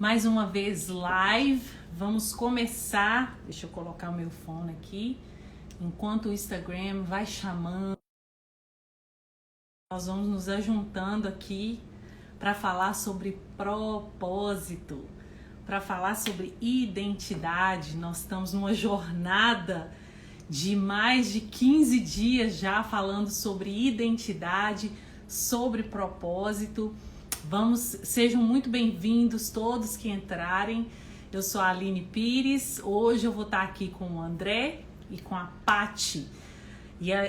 mais uma vez live. Vamos começar. Deixa eu colocar o meu fone aqui. Enquanto o Instagram vai chamando, nós vamos nos ajuntando aqui para falar sobre propósito, para falar sobre identidade. Nós estamos numa jornada de mais de 15 dias já falando sobre identidade, sobre propósito. Sejam muito bem-vindos todos que entrarem. Eu sou a Aline Pires. Hoje eu vou estar aqui com o André e com a Paty.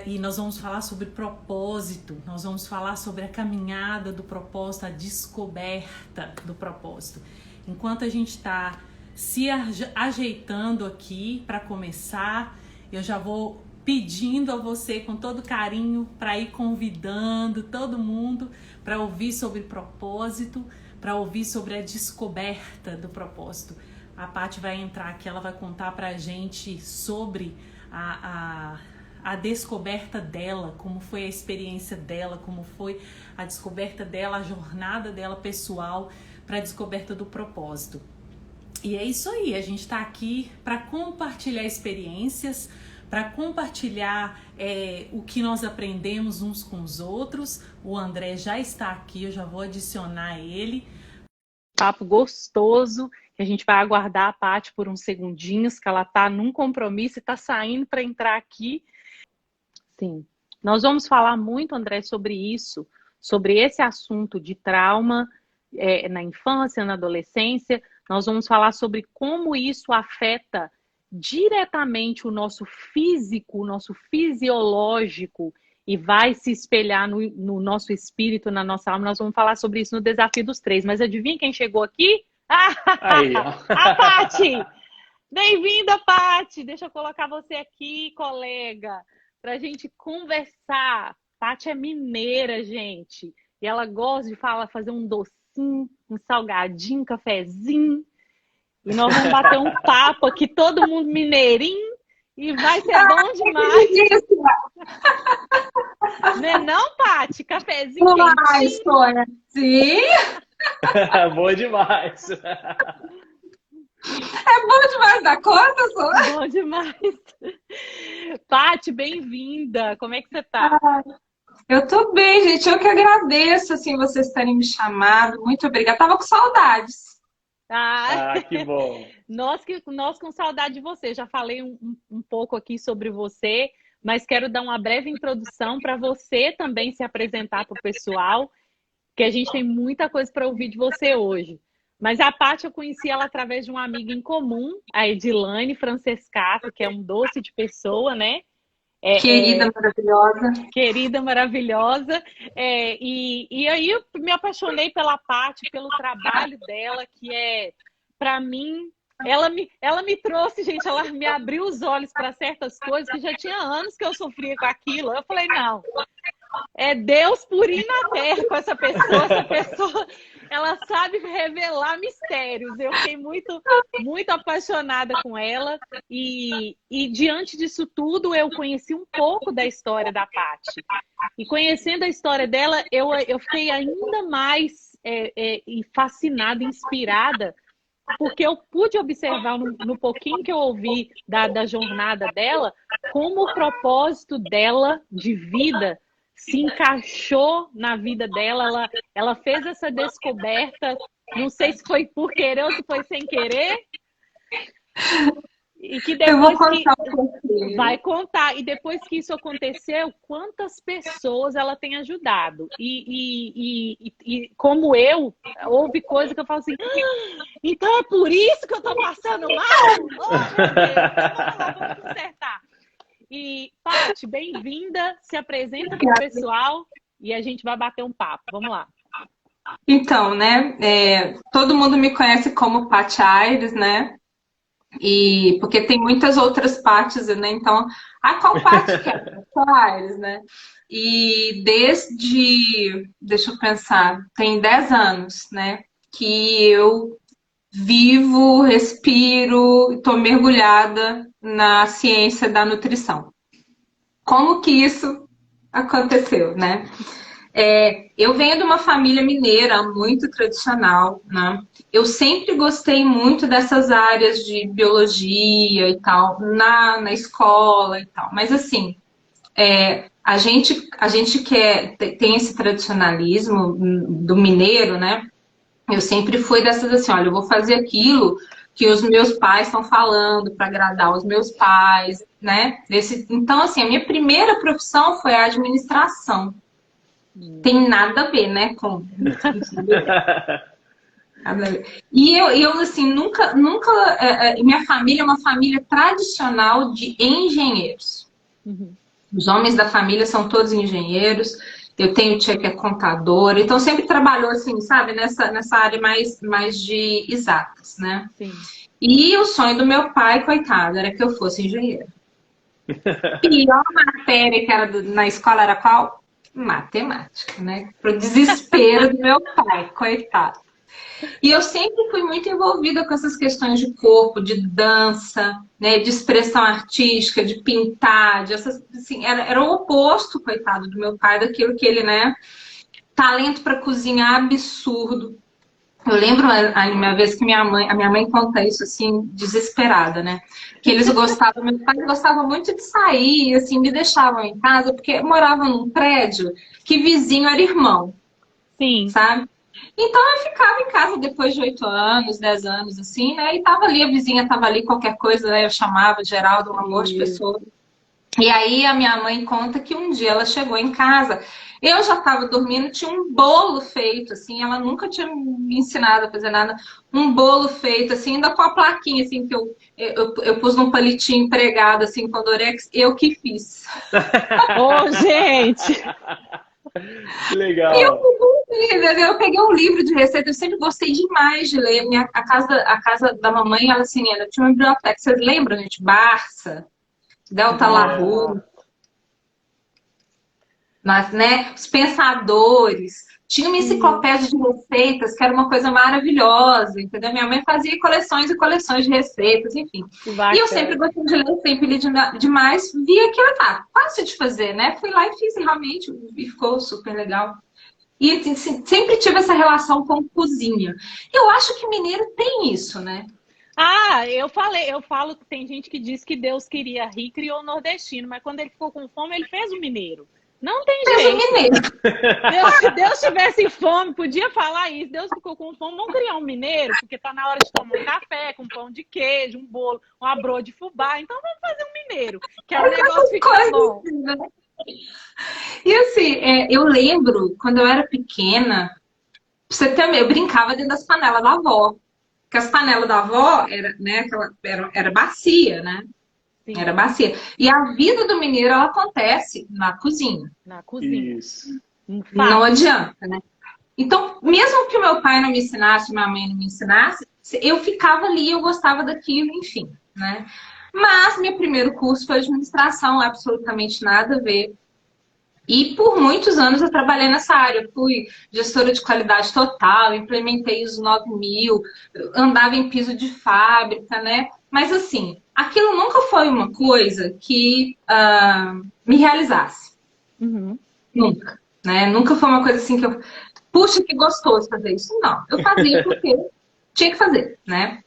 E nós vamos falar sobre propósito, nós vamos falar sobre a caminhada do propósito, a descoberta do propósito. Enquanto a gente está se ajeitando aqui para começar, eu já vou pedindo a você com todo carinho para ir convidando todo mundo para ouvir sobre propósito, para ouvir sobre a descoberta do propósito. A Paty vai entrar aqui, ela vai contar para a gente sobre a descoberta dela, como foi a experiência dela, como foi a descoberta dela, a jornada dela pessoal para a descoberta do propósito. E é isso aí, a gente está aqui para compartilhar experiências, para compartilhar o que nós aprendemos uns com os outros. O André já está aqui, eu já vou adicionar ele. Papo gostoso, que a gente vai aguardar a Paty por uns segundinhos, que ela está num compromisso e está saindo para entrar aqui. Sim, nós vamos falar muito, André, sobre isso, sobre esse assunto de trauma na infância, na adolescência. Nós vamos falar sobre como isso afeta diretamente o nosso físico, o nosso fisiológico e vai se espelhar no nosso espírito, na nossa alma. Nós vamos falar sobre isso no Desafio dos Três. Mas adivinha quem chegou aqui? Aí, ó. A Paty! Bem-vinda, Paty! Deixa eu colocar você aqui, colega, para a gente conversar. Paty é mineira, gente. E ela gosta de fazer um docinho, um salgadinho, um cafezinho. E nós vamos bater um papo aqui, todo mundo mineirinho. E vai ser bom demais. Não é não, Paty? Cafezinho quentinho. Sim. Boa demais. É bom demais da conta, só. Bom demais. Paty, bem-vinda. Como é que você tá? Eu tô bem, gente. Eu que agradeço, assim, vocês terem me chamado. Muito obrigada. Tava com saudades. Que bom. Nós com saudade de você. Já falei um pouco aqui sobre você, mas quero dar uma breve introdução para você também se apresentar para o pessoal, que a gente tem muita coisa para ouvir de você hoje. Mas a Paty, eu conheci ela através de uma amiga em comum, a Edilane Francescato, que é um doce de pessoa, né? Querida, maravilhosa. Querida, maravilhosa. E aí eu me apaixonei pela Paty, pelo trabalho dela, que para mim, ela me trouxe, gente, ela me abriu os olhos para certas coisas que já tinha anos que eu sofria com aquilo. Eu falei, não, é Deus purinho na terra com essa pessoa, ela sabe revelar mistérios. Eu fiquei muito, muito apaixonada com ela e diante disso tudo eu conheci um pouco da história da Paty. E conhecendo a história dela, eu fiquei ainda mais fascinada, inspirada, porque eu pude observar no pouquinho que eu ouvi da jornada dela, como o propósito dela de vida se encaixou na vida dela. Ela fez essa descoberta, não sei se foi por querer ou se foi sem querer. E que depois eu vou contar um pouquinho. Vai contar. E depois que isso aconteceu, quantas pessoas ela tem ajudado. E como houve coisa que eu falo assim, então é por isso que eu tô passando mal? Oh, meu Deus, vamos consertar. E, Paty, bem-vinda, se apresenta para o pessoal e a gente vai bater um papo. Vamos lá. Então, né, todo mundo me conhece como Paty Aires, né? E porque tem muitas outras Paties, né? Então, qual Paty que é? Paty Aires, né? E deixa eu pensar, tem 10 anos, né? Que eu vivo, respiro, estou mergulhada na ciência da nutrição. Como que isso aconteceu, né? Eu venho de uma família mineira muito tradicional, né? Eu sempre gostei muito dessas áreas de biologia e tal, na escola e tal. Mas assim, a gente tem esse tradicionalismo do mineiro, né? Eu sempre fui dessas assim, olha, eu vou fazer aquilo que os meus pais estão falando para agradar os meus pais, né? Então, assim, a minha primeira profissão foi a administração. Tem nada a ver, né, com... Nada a ver. E eu assim, nunca... minha família é uma família tradicional de engenheiros. Os homens da família são todos engenheiros. Eu tenho tia que é contadora. Então, sempre trabalhou, assim, sabe? Nessa área mais de exatas, né? Sim. E o sonho do meu pai, coitado, era que eu fosse engenheira. E a matéria que era na escola era qual? Matemática, né? Pro desespero do meu pai, coitado. E eu sempre fui muito envolvida com essas questões de corpo, de dança, né, de expressão artística, de pintar, assim, era o oposto, coitado do meu pai, daquilo que ele, né, talento para cozinhar absurdo. Eu lembro uma vez que a minha mãe conta isso assim, desesperada, né? Que eles gostavam, meu pai gostava muito de sair, assim, me deixavam em casa, porque moravam num prédio que vizinho era irmão, Sim. sabe? Então eu ficava em casa depois de 8 anos, 10 anos, assim, né? E tava ali, a vizinha tava ali, qualquer coisa, né? Eu chamava Geraldo, um amor de pessoa. E aí a minha mãe conta que um dia ela chegou em casa, eu já estava dormindo, tinha um bolo feito, assim, ela nunca tinha me ensinado a fazer nada, um bolo feito, assim, ainda com a plaquinha, assim, que eu pus num palitinho pregado, assim, com Dorex, eu que fiz. Ô, gente! Que legal. Eu peguei um livro de receita, eu sempre gostei demais de ler. A casa da mamãe, ela assim, ela tinha uma biblioteca. Vocês lembram, gente? Barça, Delta Larue, mas, né? Os Pensadores. Tinha uma enciclopédia de receitas que era uma coisa maravilhosa, entendeu? Minha mãe fazia coleções e coleções de receitas, enfim. E eu sempre gostei de ler, sempre li demais. Via que tá fácil de fazer, né? Fui lá e fiz realmente, e ficou super legal. E assim, sempre tive essa relação com cozinha. Eu acho que mineiro tem isso, né? Eu falo que tem gente que diz que Deus queria rir, criou o nordestino, mas quando ele ficou com fome, ele fez o mineiro. Não tem jeito. Mineiro. Se Deus tivesse fome, podia falar isso. Deus ficou com fome, vamos criar um mineiro, porque tá na hora de tomar um café com pão de queijo, um bolo, um abrô de fubá. Então vamos fazer um mineiro, que aí o negócio fica bom. Assim, né? E assim, eu lembro, quando eu era pequena, pra você ter eu brincava dentro das panelas da avó. Porque as panelas da avó era bacia, né? Sim. Era bacia. E a vida do mineiro, ela acontece na cozinha. Na cozinha. Isso. Não adianta, né? Então, mesmo que o meu pai não me ensinasse, minha mãe não me ensinasse, eu ficava ali, eu gostava daquilo, enfim, né? Mas meu primeiro curso foi administração, absolutamente nada a ver. E por muitos anos eu trabalhei nessa área. Fui gestora de qualidade total, implementei os 9000, andava em piso de fábrica, né? Mas assim, aquilo nunca foi uma coisa que me realizasse. Nunca, né? Nunca foi uma coisa assim que eu... Puxa, que gostoso fazer isso. Não, eu fazia porque tinha que fazer, né?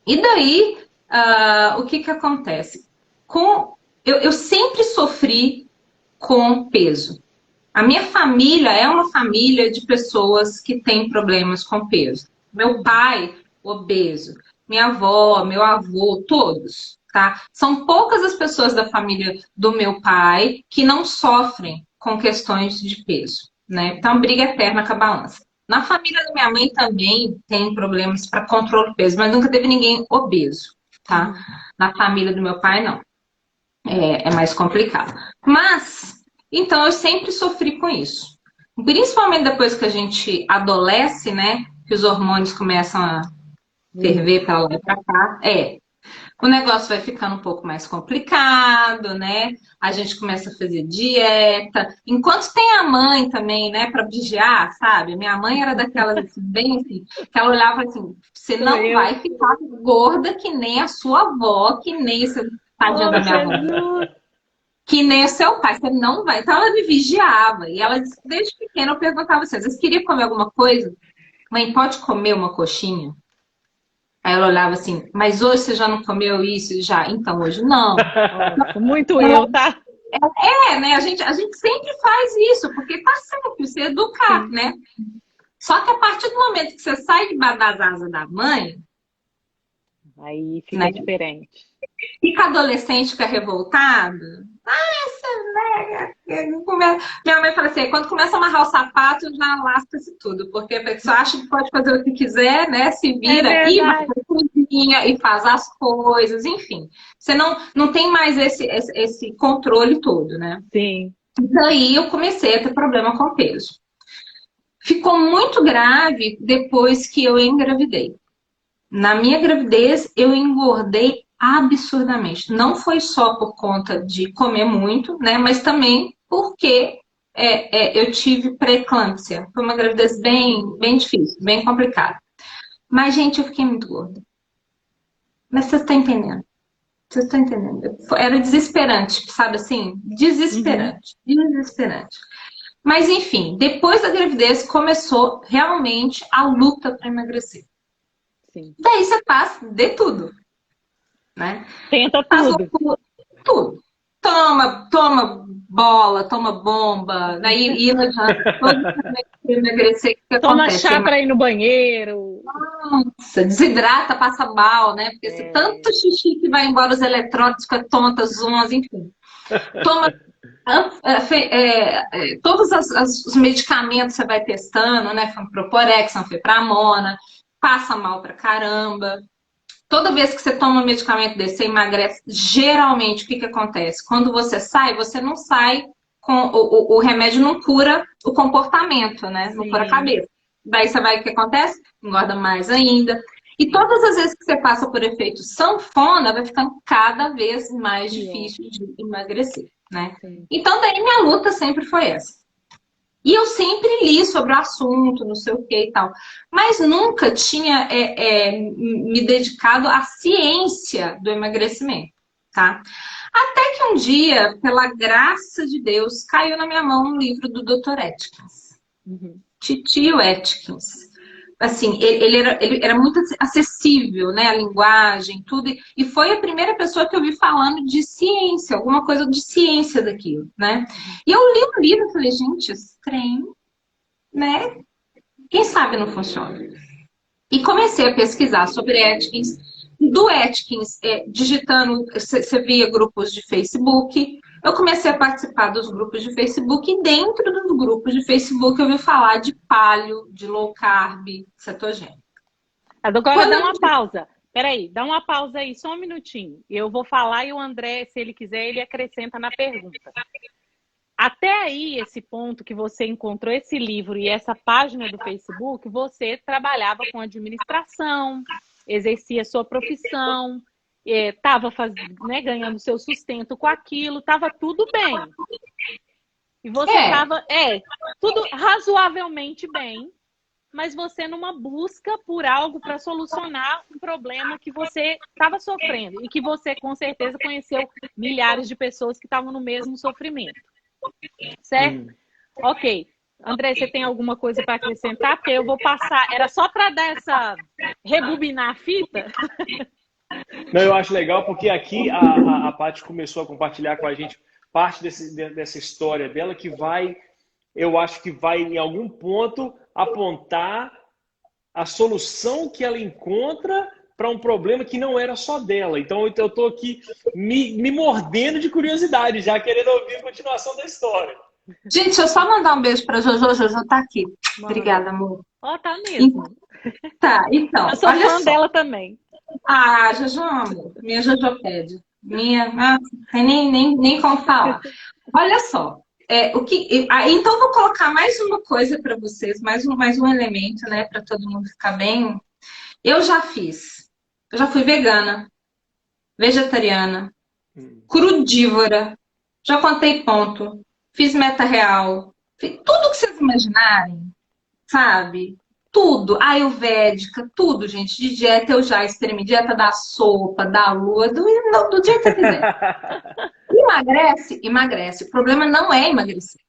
E daí, o que acontece? Eu sempre sofri com peso. A minha família é uma família de pessoas que têm problemas com peso. Meu pai, obeso. Minha avó, meu avô, todos, tá? São poucas as pessoas da família do meu pai que não sofrem com questões de peso, né? Então, briga eterna com a balança. Na família da minha mãe também tem problemas para controle do peso, mas nunca teve ninguém obeso, tá? Na família do meu pai, não. É mais complicado. Mas, então, eu sempre sofri com isso. Principalmente depois que a gente adolesce, né? Que os hormônios começam a ferver para lá e para cá. O negócio vai ficando um pouco mais complicado, né? A gente começa a fazer dieta. Enquanto tem a mãe também, né? Para vigiar, sabe? Minha mãe era daquelas, assim, bem assim, que ela olhava assim, você não vai ficar gorda que nem a sua avó, que nem esse tadinho da minha avó. Que nem o seu pai, você não vai. Então ela me vigiava. E ela, desde pequena, eu perguntava assim, vocês queriam comer alguma coisa? Mãe, pode comer uma coxinha? Aí ela olhava assim, mas hoje você já não comeu isso? Já. Então, hoje não. Nossa, muito eu, tá? Né? A gente sempre faz isso, porque tá certo, você educar, Sim. né? Só que a partir do momento que você sai debaixo das asas da mãe, Aí fica né? diferente. Fica adolescente, fica revoltado. Minha mãe fala assim, quando começa a amarrar o sapato, já lasca-se tudo. Porque a pessoa acha que pode fazer o que quiser, né? Se É vira e vai verdade. pra cozinha e faz as coisas, enfim. Você não tem mais esse controle todo, né? Sim. E daí eu comecei a ter problema com peso. Ficou muito grave depois que eu engravidei. Na minha gravidez, eu engordei absurdamente. Não foi só por conta de comer muito, né? Mas também porque eu tive pré-eclâmpsia. Foi uma gravidez bem difícil, bem complicada. Mas, gente, eu fiquei muito gorda. Mas vocês estão entendendo? Vocês estão entendendo? Era desesperante, sabe assim? Uhum. Desesperante. Desesperante. Mas, enfim, depois da gravidez começou realmente a luta para emagrecer. Sim. Daí você faz de tudo, né? Tenta Faz tudo. tudo. Toma bola, toma bomba, daí não adianta. Todo mundo que emagrecer, o que Toma acontece? chá pra ir no banheiro. Você desidrata, passa mal, né? Porque se É, tanto xixi que vai embora os eletrólitos, fica tonta, zonas, enfim. Toma todos os medicamentos você vai testando, né? Proporex, anfepramona, passa mal pra caramba. Toda vez que você toma um medicamento desse, você emagrece. Geralmente, o que acontece? Quando você não sai com o remédio não cura o comportamento, né? Não cura a sim. cabeça. Daí você vai, o que acontece? Engorda mais ainda. E todas as vezes que você passa por efeito sanfona, vai ficando cada vez mais Pior. difícil de emagrecer, né? Sim. Então, daí minha luta sempre foi essa. E eu sempre li sobre o assunto, não sei o que e tal. Mas nunca tinha me dedicado à ciência do emagrecimento, tá? Até que um dia, pela graça de Deus, caiu na minha mão um livro do Dr. Atkins. Uhum. Titio Atkins. Assim, ele era muito acessível, né? A linguagem, tudo. E foi a primeira pessoa que eu vi falando de ciência, alguma coisa de ciência daquilo, né? E eu li o livro e falei, gente, estranho, né? Quem sabe não funciona. E comecei a pesquisar sobre Atkins. Do Atkins, digitando, você via grupos de Facebook. Eu comecei a participar dos grupos de Facebook e dentro dos grupos de Facebook eu ouvi falar de paleo, de low carb, cetogênico. Agora Quando dá eu... uma pausa. Peraí, dá uma pausa aí, só um minutinho. Eu vou falar e o André, se ele quiser, ele acrescenta na pergunta. Até aí, esse ponto que você encontrou esse livro e essa página do Facebook, você trabalhava com administração, exercia sua profissão, estava ganhando seu sustento com aquilo, estava tudo bem. E você estava, tudo razoavelmente bem, mas você numa busca por algo para solucionar um problema que você estava sofrendo e que você, com certeza, conheceu milhares de pessoas que estavam no mesmo sofrimento. Certo? Ok. André, você tem alguma coisa para acrescentar? Porque eu vou passar. Era só para dar essa. Rebobinar a fita? Não, eu acho legal porque aqui a Paty começou a compartilhar com a gente parte dessa história dela que eu acho que vai em algum ponto apontar a solução que ela encontra para um problema que não era só dela. Então eu estou aqui me mordendo de curiosidade, já querendo ouvir a continuação da história. Gente, deixa eu só mandar um beijo para Jojo. Jojo tá aqui. Manda. Obrigada, amor. Tá mesmo. Tá, então. Eu sou olha fã só. dela também. Ah, Jojo, amor. Minha Jojopédia. Nem como falar. Olha só. Então, vou colocar mais uma coisa para vocês, mais um elemento, né, para todo mundo ficar bem. Eu já fui vegana, vegetariana, crudívora, já contei ponto, fiz meta real, fiz tudo que vocês imaginarem, sabe? Tudo, ayurvédica, tudo, gente. De dieta eu já experimentei, dieta da sopa, da lua, do jeito que você quiser. E emagrece, emagrece. O problema não é emagrecer.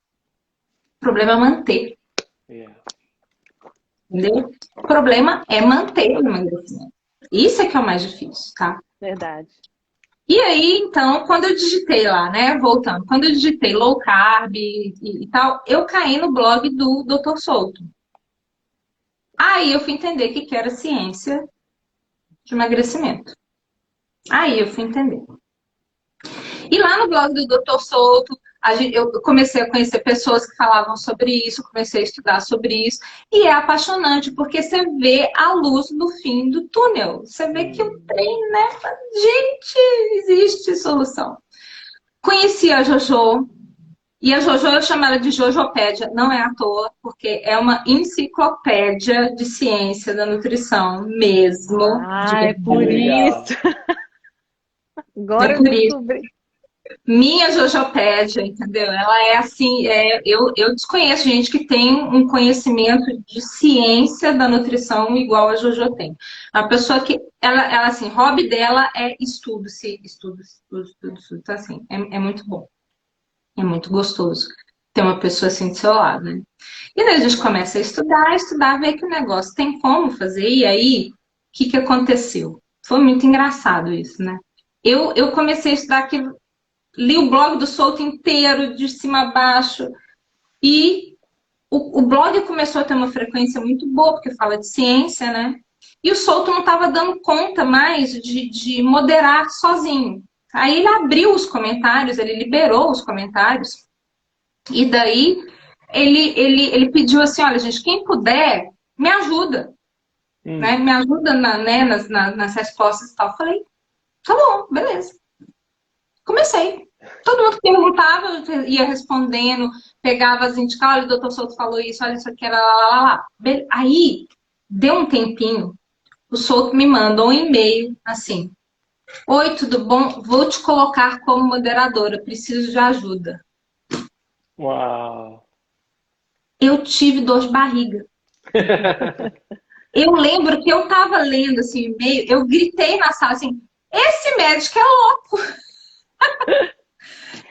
O problema é manter. Yeah. Entendeu? O problema é manter o emagrecimento. Isso é que é o mais difícil, tá? Verdade. E aí, então, quando eu digitei lá, né? Voltando, quando eu digitei low carb e tal, eu caí no blog do Dr. Souto. Aí eu fui entender o que era ciência de emagrecimento. Aí eu fui entender. E lá no blog do Dr. Souto, eu comecei a conhecer pessoas que falavam sobre isso, comecei a estudar sobre isso. E é apaixonante, porque você vê a luz no fim do túnel. Você vê que o trem, né? Gente, existe solução. Conheci a Jojo. E a Jojo, eu chamo ela de Jojopédia, não é à toa, porque é uma enciclopédia de ciência da nutrição mesmo. Ah, é por Legal. isso. Agora É eu por isso. descobri. Minha Jojopédia, entendeu? Ela é assim, eu desconheço gente que tem um conhecimento de ciência da nutrição igual a Jojo tem. A pessoa que, ela assim, hobby dela é estudo. Então, assim, é muito bom. É muito gostoso ter uma pessoa assim do seu lado, né? E daí a gente começa a estudar, ver que o negócio tem como fazer. E aí, o que aconteceu? Foi muito engraçado isso, né? Eu comecei a estudar aquilo, li o blog do Souto inteiro, de cima a baixo, e o blog começou a ter uma frequência muito boa, porque fala de ciência, né? E o Souto não estava dando conta mais de moderar sozinho. Aí ele abriu os comentários, ele liberou os comentários, e daí ele pediu assim, olha, gente, quem puder, me ajuda, né? Me ajuda nas respostas e tal. Eu falei, tá bom, beleza. Comecei. Todo mundo que perguntava, eu ia respondendo, pegava as indicações, olha, o doutor Souto falou isso, olha, isso aqui era lá. Aí, deu um tempinho, o Souto me mandou um e-mail, assim, oi, tudo bom? Vou te colocar como moderadora, preciso de ajuda. Uau! Eu tive dor de barriga. Eu lembro que eu tava lendo assim, o e-mail, eu gritei na sala assim, esse médico é louco!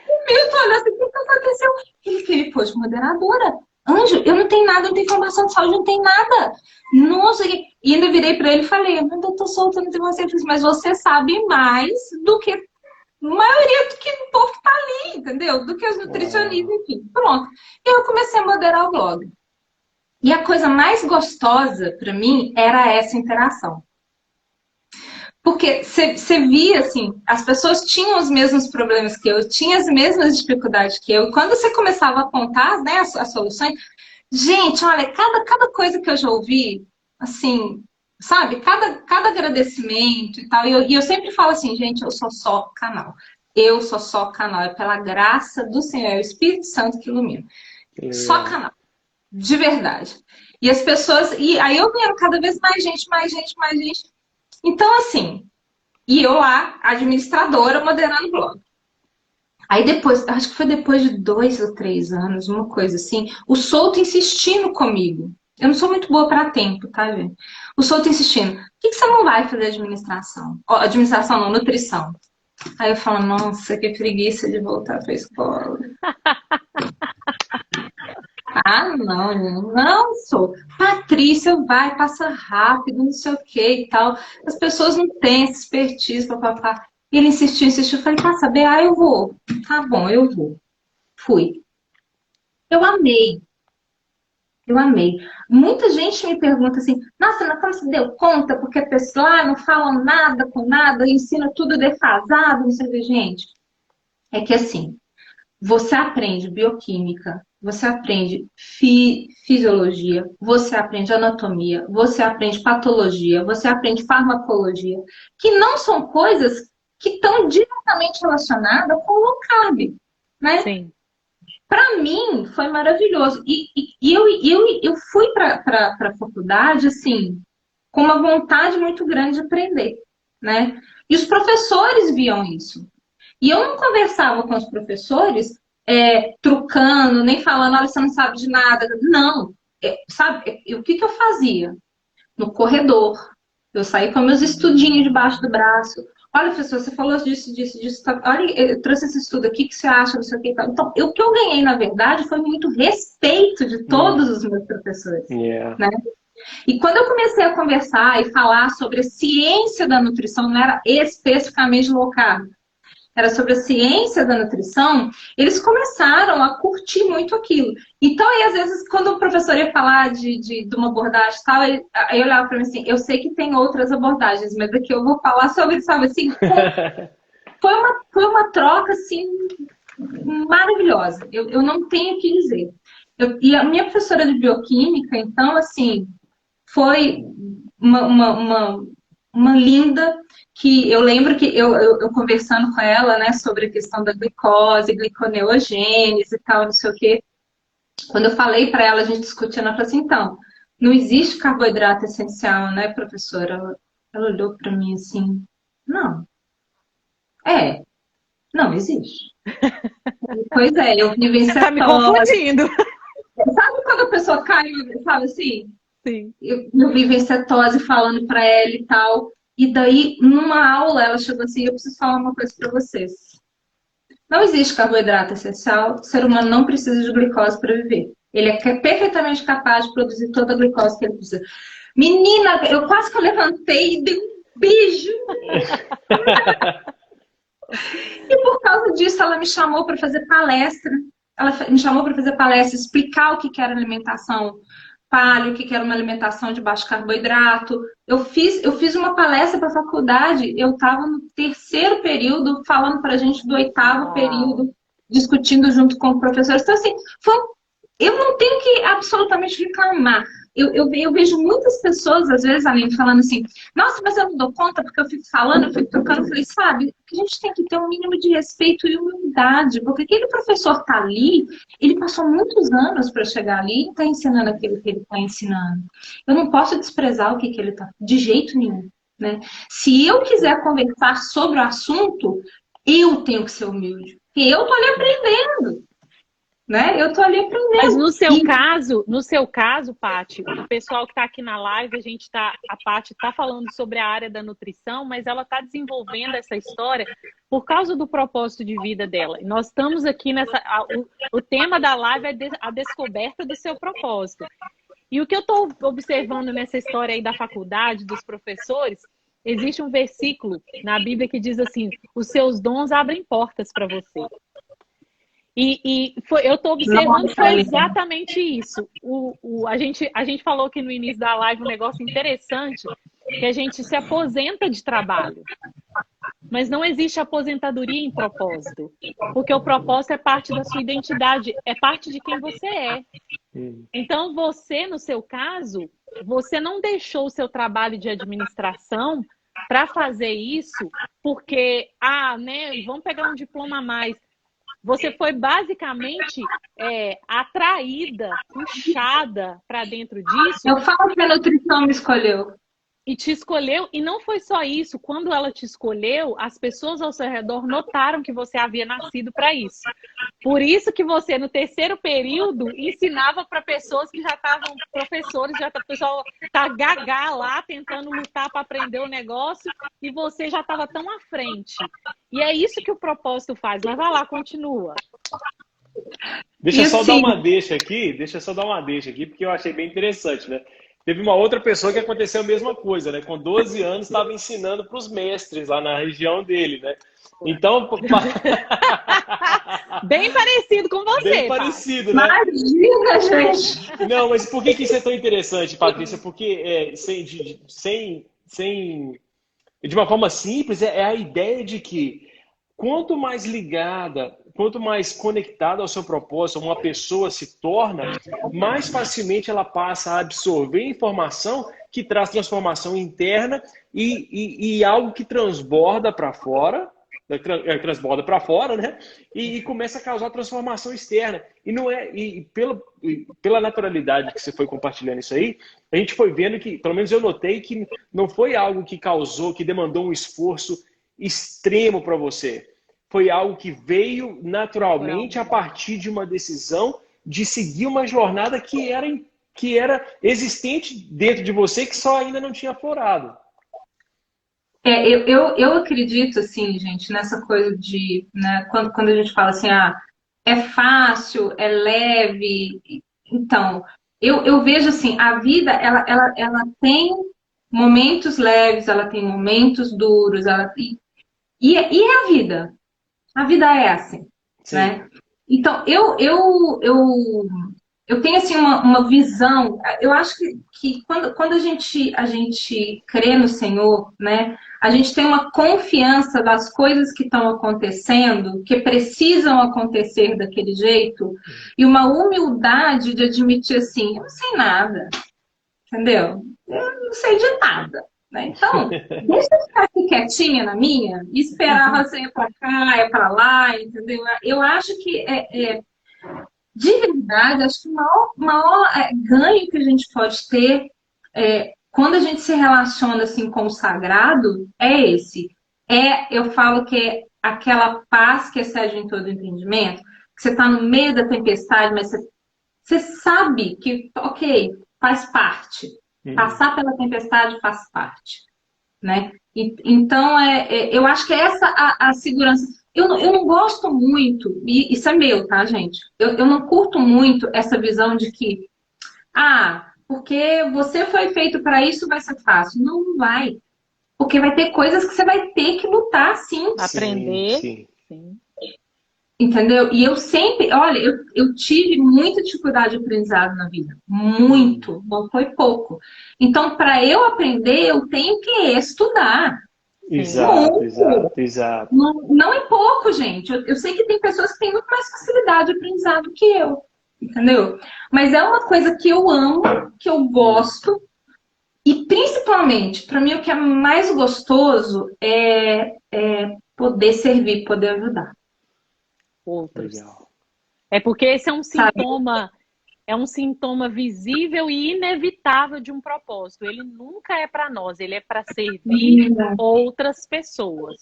O Milton olhou assim, o que aconteceu? Ele pôs moderadora. Anjo, eu não tenho nada, não tenho informação de saúde, não tenho nada. Nossa, e ainda virei pra ele e falei, mas eu tô solta, não tenho você. Mas você sabe mais do que a maioria do que o povo que tá ali, entendeu? Do que os nutricionistas, enfim. Pronto. E eu comecei a moderar o blog. E a coisa mais gostosa pra mim era essa interação. Porque você via, assim, as pessoas tinham os mesmos problemas que eu, tinham as mesmas dificuldades que eu. E quando você começava a apontar, né, as soluções, gente, olha, cada coisa que eu já ouvi, assim, sabe? Cada agradecimento e tal. E eu sempre falo assim, gente, eu sou só canal. Eu sou só canal. É pela graça do Senhor, é o Espírito Santo que ilumina. Só canal. De verdade. E as pessoas... E aí eu vendo cada vez mais gente. Então, assim, e eu lá, administradora, moderando o blog. Aí depois, acho que foi depois de 2 ou 3 anos, uma coisa assim, o Souto insistindo comigo. Eu não sou muito boa para tempo, tá, gente? O Souto insistindo, por que você não vai fazer administração? Administração não, nutrição. Aí eu falo, nossa, que preguiça de voltar pra escola. Ah, não sou. Patrícia, vai, passa rápido, não sei o que e tal. As pessoas não têm essa expertise, papapá. E ele insistiu. Eu falei, quer saber? Ah, eu vou. Tá bom, eu vou. Fui. Eu amei. Muita gente me pergunta assim, nossa, mas como você deu conta? Porque a pessoa lá não fala nada com nada, ensina tudo defasado, não sei o que. Gente, é que assim, você aprende bioquímica, você aprende fisiologia, você aprende anatomia, você aprende patologia, você aprende farmacologia, que não são coisas que estão diretamente relacionadas com o low carb, né? Sim. Para mim, foi maravilhoso. E eu fui para a faculdade, assim, com uma vontade muito grande de aprender, né? E os professores viam isso. E eu não conversava com os professores trucando, nem falando, olha, você não sabe de nada. Não. Sabe, o que eu fazia? No corredor. Eu saí com meus estudinhos debaixo do braço. olha, professor, você falou disso. Olha, eu trouxe esse estudo aqui, o que você acha, não sei o que. Então, o que eu ganhei, na verdade, foi muito respeito de todos os meus professores. Yeah. Né? E quando eu comecei a conversar e falar sobre a ciência da nutrição, não era especificamente low carb, era sobre a ciência da nutrição, eles começaram a curtir muito aquilo. Então, aí, às vezes, quando o professor ia falar de uma abordagem e tal, aí eu olhava para mim assim, eu sei que tem outras abordagens, mas aqui eu vou falar sobre, sabe, assim, foi uma troca, assim, maravilhosa. Eu não tenho o que dizer. E a minha professora de bioquímica, então, assim, foi uma linda, que eu lembro que eu conversando com ela, né, sobre a questão da glicose, gliconeogênese e tal, não sei o quê. Quando eu falei para ela, a gente discutindo, ela falou assim, então, não existe carboidrato essencial, né, professora? Ela olhou para mim assim, não. Não existe. Pois é, eu vivo em Tá me cetose. confundindo. Sabe quando a pessoa cai, sabe assim? Sim. Eu vivo em cetose falando para ela e tal. E daí, numa aula, ela chegou assim, eu preciso falar uma coisa para vocês. Não existe carboidrato essencial, o ser humano não precisa de glicose para viver. Ele é perfeitamente capaz de produzir toda a glicose que ele precisa. Menina, eu quase que eu levantei e dei um beijo. E por causa disso, ela me chamou para fazer palestra. Ela me chamou para fazer palestra, explicar o que era alimentação paleo, o que era uma alimentação de baixo carboidrato. Eu fiz uma palestra para a faculdade, eu estava no terceiro período, falando para a gente do oitavo período, discutindo junto com o professor. Então, assim, eu não tenho que absolutamente reclamar. Eu vejo muitas pessoas, às vezes, Aline, falando assim, nossa, mas eu não dou conta porque eu fico falando, eu fico tocando. Eu falei, sabe, que a gente tem que ter um mínimo de respeito e humildade, porque aquele professor está ali, ele passou muitos anos para chegar ali e está ensinando aquilo que ele está ensinando. Eu não posso desprezar o que ele está, de jeito nenhum. Né? Se eu quiser conversar sobre o assunto, eu tenho que ser humilde, porque eu estou ali aprendendo. Né? Eu tô ali aprendendo. Mas no seu caso, Paty, o pessoal que está aqui na live, a Paty está falando sobre a área da nutrição, mas ela está desenvolvendo essa história por causa do propósito de vida dela. E nós estamos aqui o tema da live é a descoberta do seu propósito. E o que eu estou observando nessa história aí da faculdade, dos professores, existe um versículo na Bíblia que diz assim: os seus dons abrem portas para você. Eu estou observando que foi exatamente isso. A gente falou aqui no início da live um negócio interessante, que a gente se aposenta de trabalho. Mas não existe aposentadoria em propósito. Porque o propósito é parte da sua identidade, é parte de quem você é. Então você, no seu caso, você não deixou o seu trabalho de administração para fazer isso porque, né, vamos pegar um diploma a mais. Você foi basicamente atraída, puxada para dentro disso. Eu falo que a nutrição me escolheu. E te escolheu, e não foi só isso. Quando ela te escolheu, as pessoas ao seu redor notaram que você havia nascido para isso. Por isso que você, no terceiro período, ensinava para pessoas que já estavam professores, o pessoal tá gaga lá, tentando lutar para aprender o negócio, e você já estava tão à frente. E é isso que o propósito faz. Mas vai lá, continua. Deixa eu só dar uma deixa aqui, porque eu achei bem interessante, né? Teve uma outra pessoa que aconteceu a mesma coisa, né? Com 12 anos estava ensinando para os mestres lá na região dele, né? Então... Bem parecido com você, bem parecido, né? Imagina, gente! Não, mas por que isso é tão interessante, Patrícia? Porque de uma forma simples, é a ideia de que quanto mais ligada, quanto mais conectada ao seu propósito uma pessoa se torna, mais facilmente ela passa a absorver informação que traz transformação interna e algo que transborda para fora, né? E começa a causar transformação externa. Pela naturalidade que você foi compartilhando isso aí, a gente foi vendo que, pelo menos eu notei que não foi algo que demandou um esforço extremo para você. Foi algo que veio naturalmente a partir de uma decisão de seguir uma jornada que era existente dentro de você, que só ainda não tinha aflorado. Eu acredito, assim, gente, nessa coisa de, né, quando a gente fala assim, é fácil, é leve. Então, eu vejo assim, a vida, ela tem momentos leves, ela tem momentos duros, e é a vida. A vida é assim, Sim. né? Então, eu tenho assim uma visão. Eu acho que quando a gente crê no Senhor, né, a gente tem uma confiança das coisas que estão acontecendo, que precisam acontecer daquele jeito, e uma humildade de admitir assim, eu não sei nada, entendeu? Eu não sei de nada. Né? Então, deixa eu ficar aqui quietinha na minha e esperar você ir para cá, ir para lá, entendeu? Eu acho que de verdade, acho que o maior ganho que a gente pode ter quando a gente se relaciona assim com o sagrado é esse. Eu falo que é aquela paz que excede em todo entendimento, que você está no meio da tempestade, mas você sabe que, ok, faz parte. Passar pela tempestade faz parte, né? Então, eu acho que é essa a segurança. Eu não gosto muito, e isso é meu, tá, gente? Eu não curto muito essa visão de que, porque você foi feito para isso, vai ser fácil. Não, não vai. Porque vai ter coisas que você vai ter que lutar, sim. Aprender. Sim. Sim. Entendeu? E eu sempre, olha, eu tive muita dificuldade de aprendizado na vida. Muito, não foi pouco. Então, para eu aprender, eu tenho que estudar. Exato, Muito. exato. Não, não é pouco, gente. Eu sei que tem pessoas que têm muito mais facilidade de aprendizado que eu. Entendeu? Mas é uma coisa que eu amo, que eu gosto. E principalmente, para mim, o que é mais gostoso é poder servir, poder ajudar. Outros. Legal. É porque esse Sabe? é um sintoma visível e inevitável de um propósito. Ele nunca é para nós, ele é para servir outras pessoas.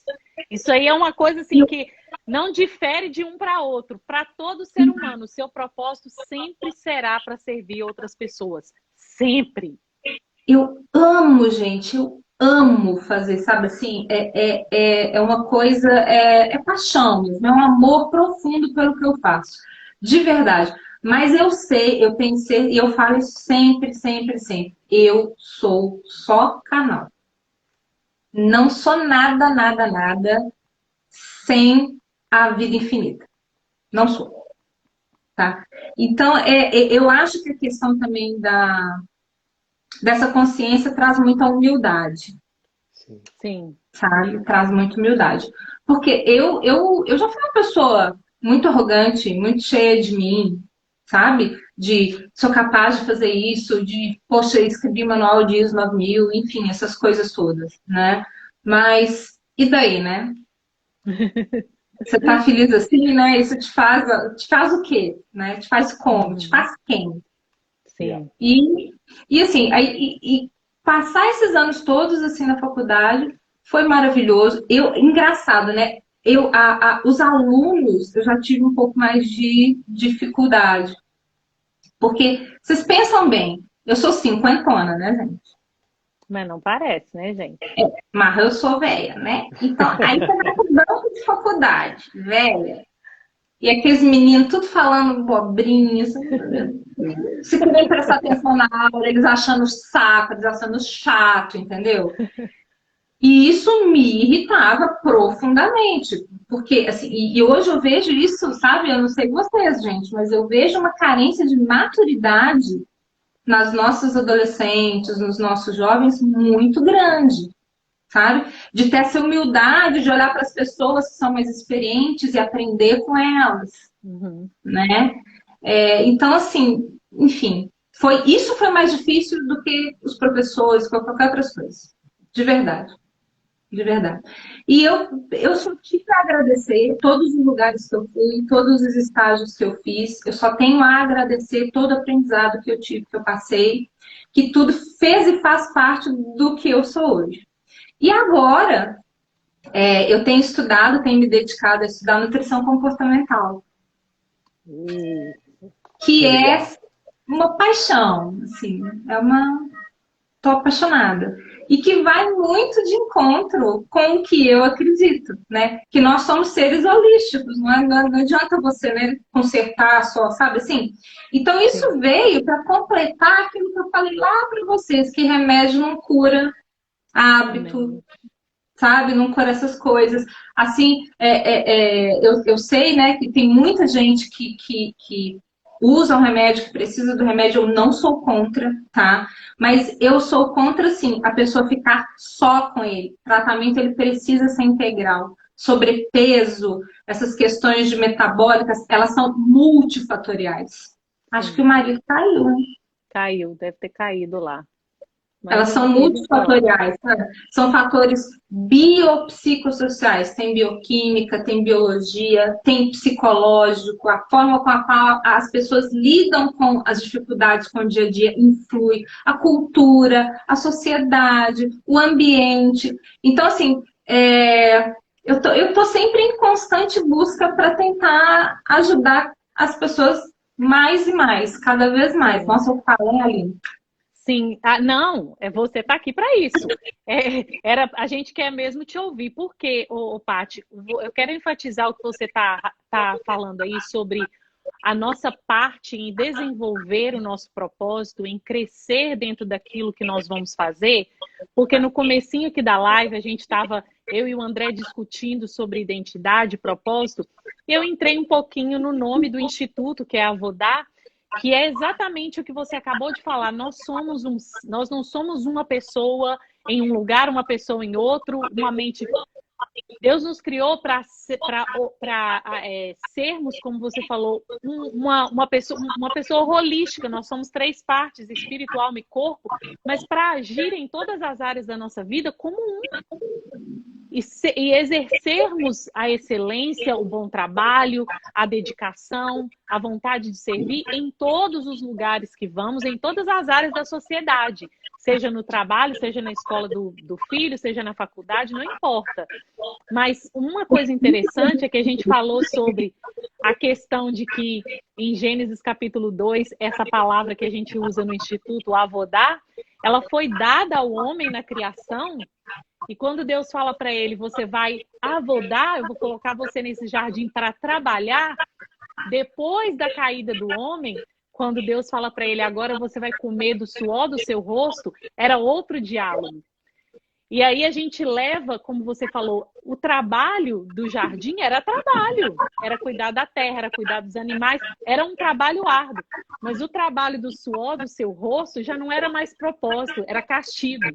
Isso aí é uma coisa assim que não difere de um para outro. Para todo ser humano, o seu propósito sempre será para servir outras pessoas. Sempre. Eu amo, gente, eu amo fazer, sabe assim? É uma coisa, é paixão mesmo, é um amor profundo pelo que eu faço, de verdade. Mas eu sei, eu tenho que ser, e eu falo isso sempre, sempre, sempre. Eu sou só canal. Não sou nada, nada, nada sem a vida infinita. Não sou, tá? Então, eu acho que a questão também dessa consciência traz muita humildade. Sim. Sim. Sabe? Traz muita humildade. Porque eu já fui uma pessoa muito arrogante, muito cheia de mim, sabe? De sou capaz de fazer isso, de, poxa, escrevi manual de ISO 9000, enfim, essas coisas todas, né? Mas, e daí, né? Você tá feliz assim, né? Isso te faz o quê? Né? Te faz como? Te faz quem? Sim. E assim, e passar esses anos todos assim na faculdade foi maravilhoso. Engraçado, né? Os alunos, eu já tive um pouco mais de dificuldade. Porque vocês pensam bem, eu sou cinquentona, né, gente? Mas não parece, né, gente? Mas eu sou velha, né? Então, aí você vai pro banco de faculdade, velha. E aqueles meninos tudo falando bobrinhas, se querem prestar atenção na aula, eles achando saco, eles achando chato, entendeu? E isso me irritava profundamente, porque assim, e hoje eu vejo isso, sabe? Eu não sei vocês, gente, mas eu vejo uma carência de maturidade nas nossas adolescentes, nos nossos jovens muito grande, sabe? De ter essa humildade de olhar para as pessoas que são mais experientes e aprender com elas, né? Então, assim, enfim, isso foi mais difícil do que os professores, qualquer outras coisas. De verdade. De verdade. E eu só tive a agradecer todos os lugares que eu fui, todos os estágios que eu fiz. Eu só tenho a agradecer todo o aprendizado que eu tive, que eu passei, que tudo fez e faz parte do que eu sou hoje. E agora, eu tenho estudado, tenho me dedicado a estudar nutrição comportamental. Que é uma paixão, assim, tô apaixonada. e que vai muito de encontro com o que eu acredito, né? Que nós somos seres holísticos, não adianta você, né, consertar só, sabe assim? Então isso veio para completar aquilo que eu falei lá para vocês, que remédio não cura hábito, sabe? Não cura essas coisas. Assim, eu sei, né, que tem muita gente que usa o remédio, que precisa do remédio, eu não sou contra, tá? Mas eu sou contra, sim, a pessoa ficar só com ele. O tratamento, ele precisa ser integral. Sobrepeso, essas questões de metabólicas, elas são multifatoriais. Acho que o marido caiu, né? Caiu, deve ter caído lá. Elas são multifatoriais, sabe? São fatores biopsicossociais. Tem bioquímica, tem biologia, tem psicológico, a forma com a qual as pessoas lidam com as dificuldades com o dia a dia influi, a cultura, a sociedade, o ambiente. Então, assim, eu tô sempre em constante busca para tentar ajudar as pessoas mais e mais, cada vez mais. Nossa, eu falei ali. Sim, não, você está aqui para isso. A gente quer mesmo te ouvir. Por quê, Paty? Eu quero enfatizar o que você tá falando aí sobre a nossa parte em desenvolver o nosso propósito, em crescer dentro daquilo que nós vamos fazer, porque no comecinho aqui da live a gente estava, eu e o André, discutindo sobre identidade e propósito, e eu entrei um pouquinho no nome do instituto, que é a Avodá, que é exatamente o que você acabou de falar. Nós não somos uma pessoa em um lugar, uma pessoa em outro, uma mente. Deus nos criou para sermos, como você falou, uma pessoa holística. Nós somos 3 partes, espírito, alma e corpo, mas para agir em todas as áreas da nossa vida como um. E exercermos a excelência, o bom trabalho, a dedicação, a vontade de servir em todos os lugares que vamos, em todas as áreas da sociedade, seja no trabalho, seja na escola do filho, seja na faculdade, não importa. Mas uma coisa interessante é que a gente falou sobre a questão de que em Gênesis capítulo 2, essa palavra que a gente usa no Instituto, Avodá, ela foi dada ao homem na criação. E quando Deus fala para ele, você vai avodar, eu vou colocar você nesse jardim para trabalhar, depois da caída do homem, quando Deus fala para ele, agora você vai comer do suor do seu rosto, era outro diálogo. E aí a gente leva, como você falou, o trabalho do jardim era trabalho, era cuidar da terra, era cuidar dos animais, era um trabalho árduo. Mas o trabalho do suor do seu rosto já não era mais propósito, era castigo.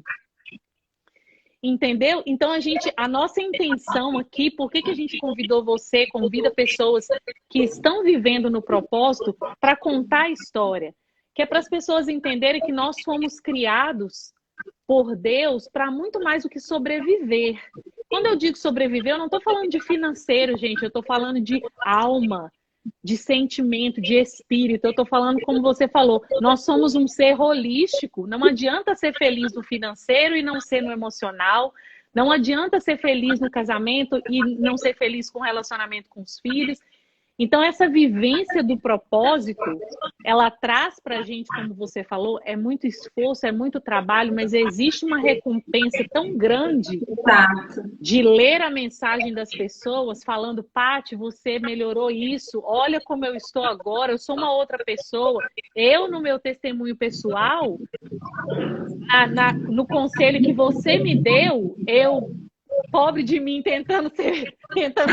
Entendeu? Então, a nossa intenção aqui, por que a gente convidou você, convida pessoas que estão vivendo no propósito para contar a história? Que é para as pessoas entenderem que nós fomos criados por Deus para muito mais do que sobreviver. Quando eu digo sobreviver, eu não estou falando de financeiro, gente, eu estou falando de alma, de sentimento, de espírito. Eu estou falando, como você falou, nós somos um ser holístico. Não adianta ser feliz no financeiro e não ser no emocional. Não adianta ser feliz no casamento e não ser feliz com o relacionamento com os filhos. Então, essa vivência do propósito, ela traz para a gente, como você falou, é muito esforço, é muito trabalho, mas existe uma recompensa tão grande de ler a mensagem das pessoas falando, Paty, você melhorou isso, olha como eu estou agora, eu sou uma outra pessoa. Eu, no meu testemunho pessoal, no conselho que você me deu, eu... pobre de mim, tentando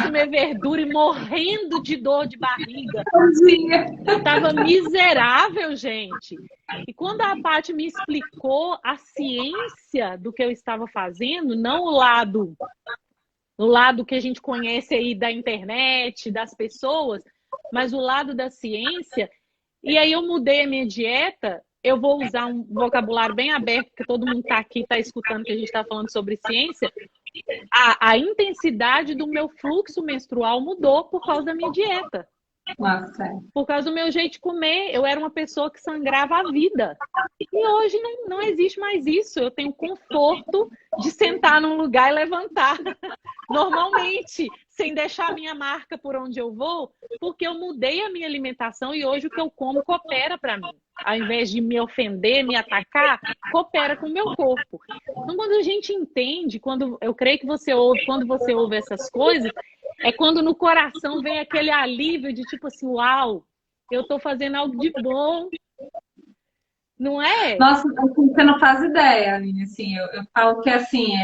comer verdura e morrendo de dor de barriga. Eu tava miserável, gente. E quando a Paty me explicou a ciência do que eu estava fazendo, não o lado que a gente conhece aí da internet, das pessoas, mas o lado da ciência, e aí eu mudei a minha dieta. Eu vou usar um vocabulário bem aberto, porque todo mundo está aqui, está escutando que a gente está falando sobre ciência. A intensidade do meu fluxo menstrual mudou por causa da minha dieta. Nossa. Por causa do meu jeito de comer. Eu era uma pessoa que sangrava a vida. E hoje não existe mais isso. Eu tenho conforto de sentar num lugar e levantar normalmente, sem deixar a minha marca por onde eu vou, porque eu mudei a minha alimentação e hoje o que eu como coopera para mim. Ao invés de me ofender, me atacar, coopera com o meu corpo. Então, quando a gente entende, quando eu creio que você ouve, quando você ouve essas coisas, é quando no coração vem aquele alívio de tipo assim, uau, eu tô fazendo algo de bom. Não é? Nossa, assim, você não faz ideia, Aline. Assim, eu falo que assim,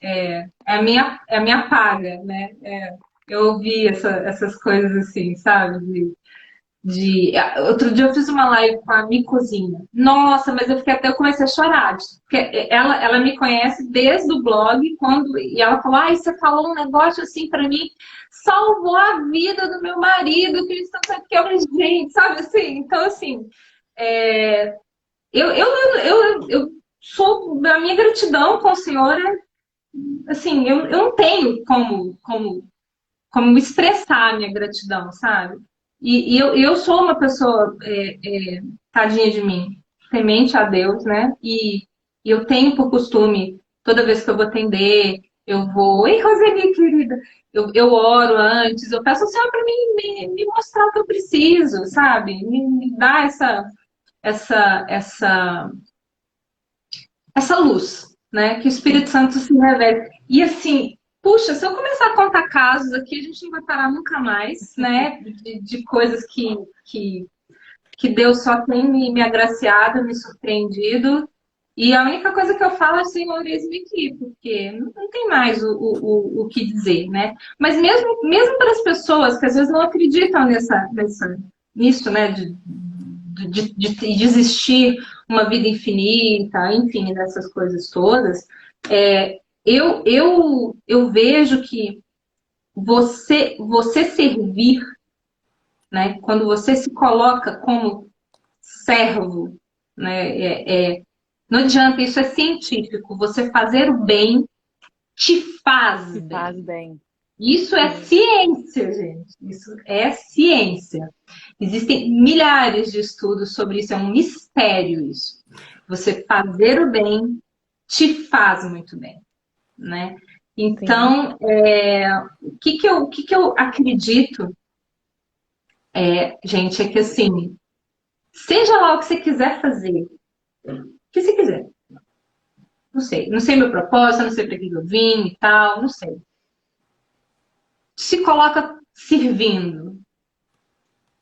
é a minha paga, né? Eu ouvi essas coisas assim, sabe? Outro dia eu fiz uma live com a Mi Cozinha. Nossa, mas eu comecei a chorar. Porque ela me conhece desde o blog, e ela falou, ai, você falou um negócio assim pra mim, salvou a vida do meu marido, que eles estão sempre que eu falei, gente, sabe assim? Então, assim, é, eu sou, a minha gratidão com o Senhor assim, eu não tenho como expressar a minha gratidão, sabe? Eu sou uma pessoa, tadinha de mim, temente a Deus, né? E eu tenho por costume, toda vez que eu vou atender, eu vou, ei, Roseli, querida, eu oro antes, eu peço ao Senhor para me mostrar o que eu preciso, sabe? Me dar essa luz, né? Que o Espírito Santo se revele. E assim, puxa, se eu começar a contar casos aqui, a gente não vai parar nunca mais, né? De coisas que Deus só tem me agraciado, me surpreendido. E a única coisa que eu falo é, Senhor, eis-me aqui, porque não tem mais o que dizer, né? Mas mesmo para as pessoas que às vezes não acreditam nisso, né? De existir uma vida infinita, enfim, dessas coisas todas, eu vejo que você servir, né, quando você se coloca como servo, né, não adianta, isso é científico, você fazer o bem te faz bem. Faz bem. Isso é ciência, gente. Isso é ciência. Existem milhares de estudos sobre isso, é um mistério isso. Você fazer o bem te faz muito bem, né? Então, o que que eu acredito, gente, é que assim, seja lá o que você quiser fazer, o que você quiser. Não sei meu propósito, não sei para que eu vim e tal, não sei. Se coloca servindo.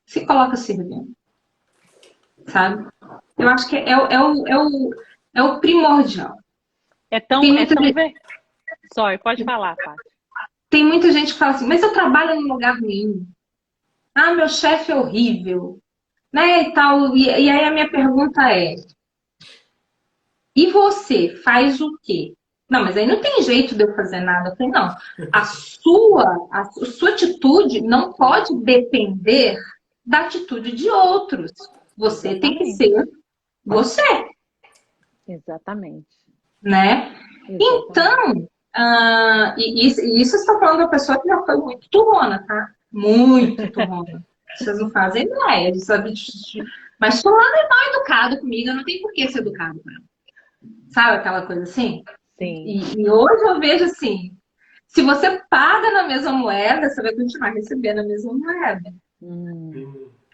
Se coloca servindo. Sabe? Eu acho que é o primordial. Sorry, pode falar, Paty. Tem muita gente que fala assim, mas eu trabalho num lugar ruim. Ah, meu chefe é horrível. Né, e tal. E aí a minha pergunta é, e você faz o quê? Não, mas aí não tem jeito de eu fazer nada. Eu falei, não. A sua atitude não pode depender da atitude de outros. Você tem que ser você. Exatamente. Né? Exatamente. Então, isso está falando de uma pessoa que já foi muito turrona, tá? Muito turrona. Vocês não fazem ideia. Mas fulano é mal educado comigo, eu não tenho por que ser educado com ela. Sabe aquela coisa assim? Sim. E hoje eu vejo assim, se você paga na mesma moeda, você vai continuar recebendo a mesma moeda.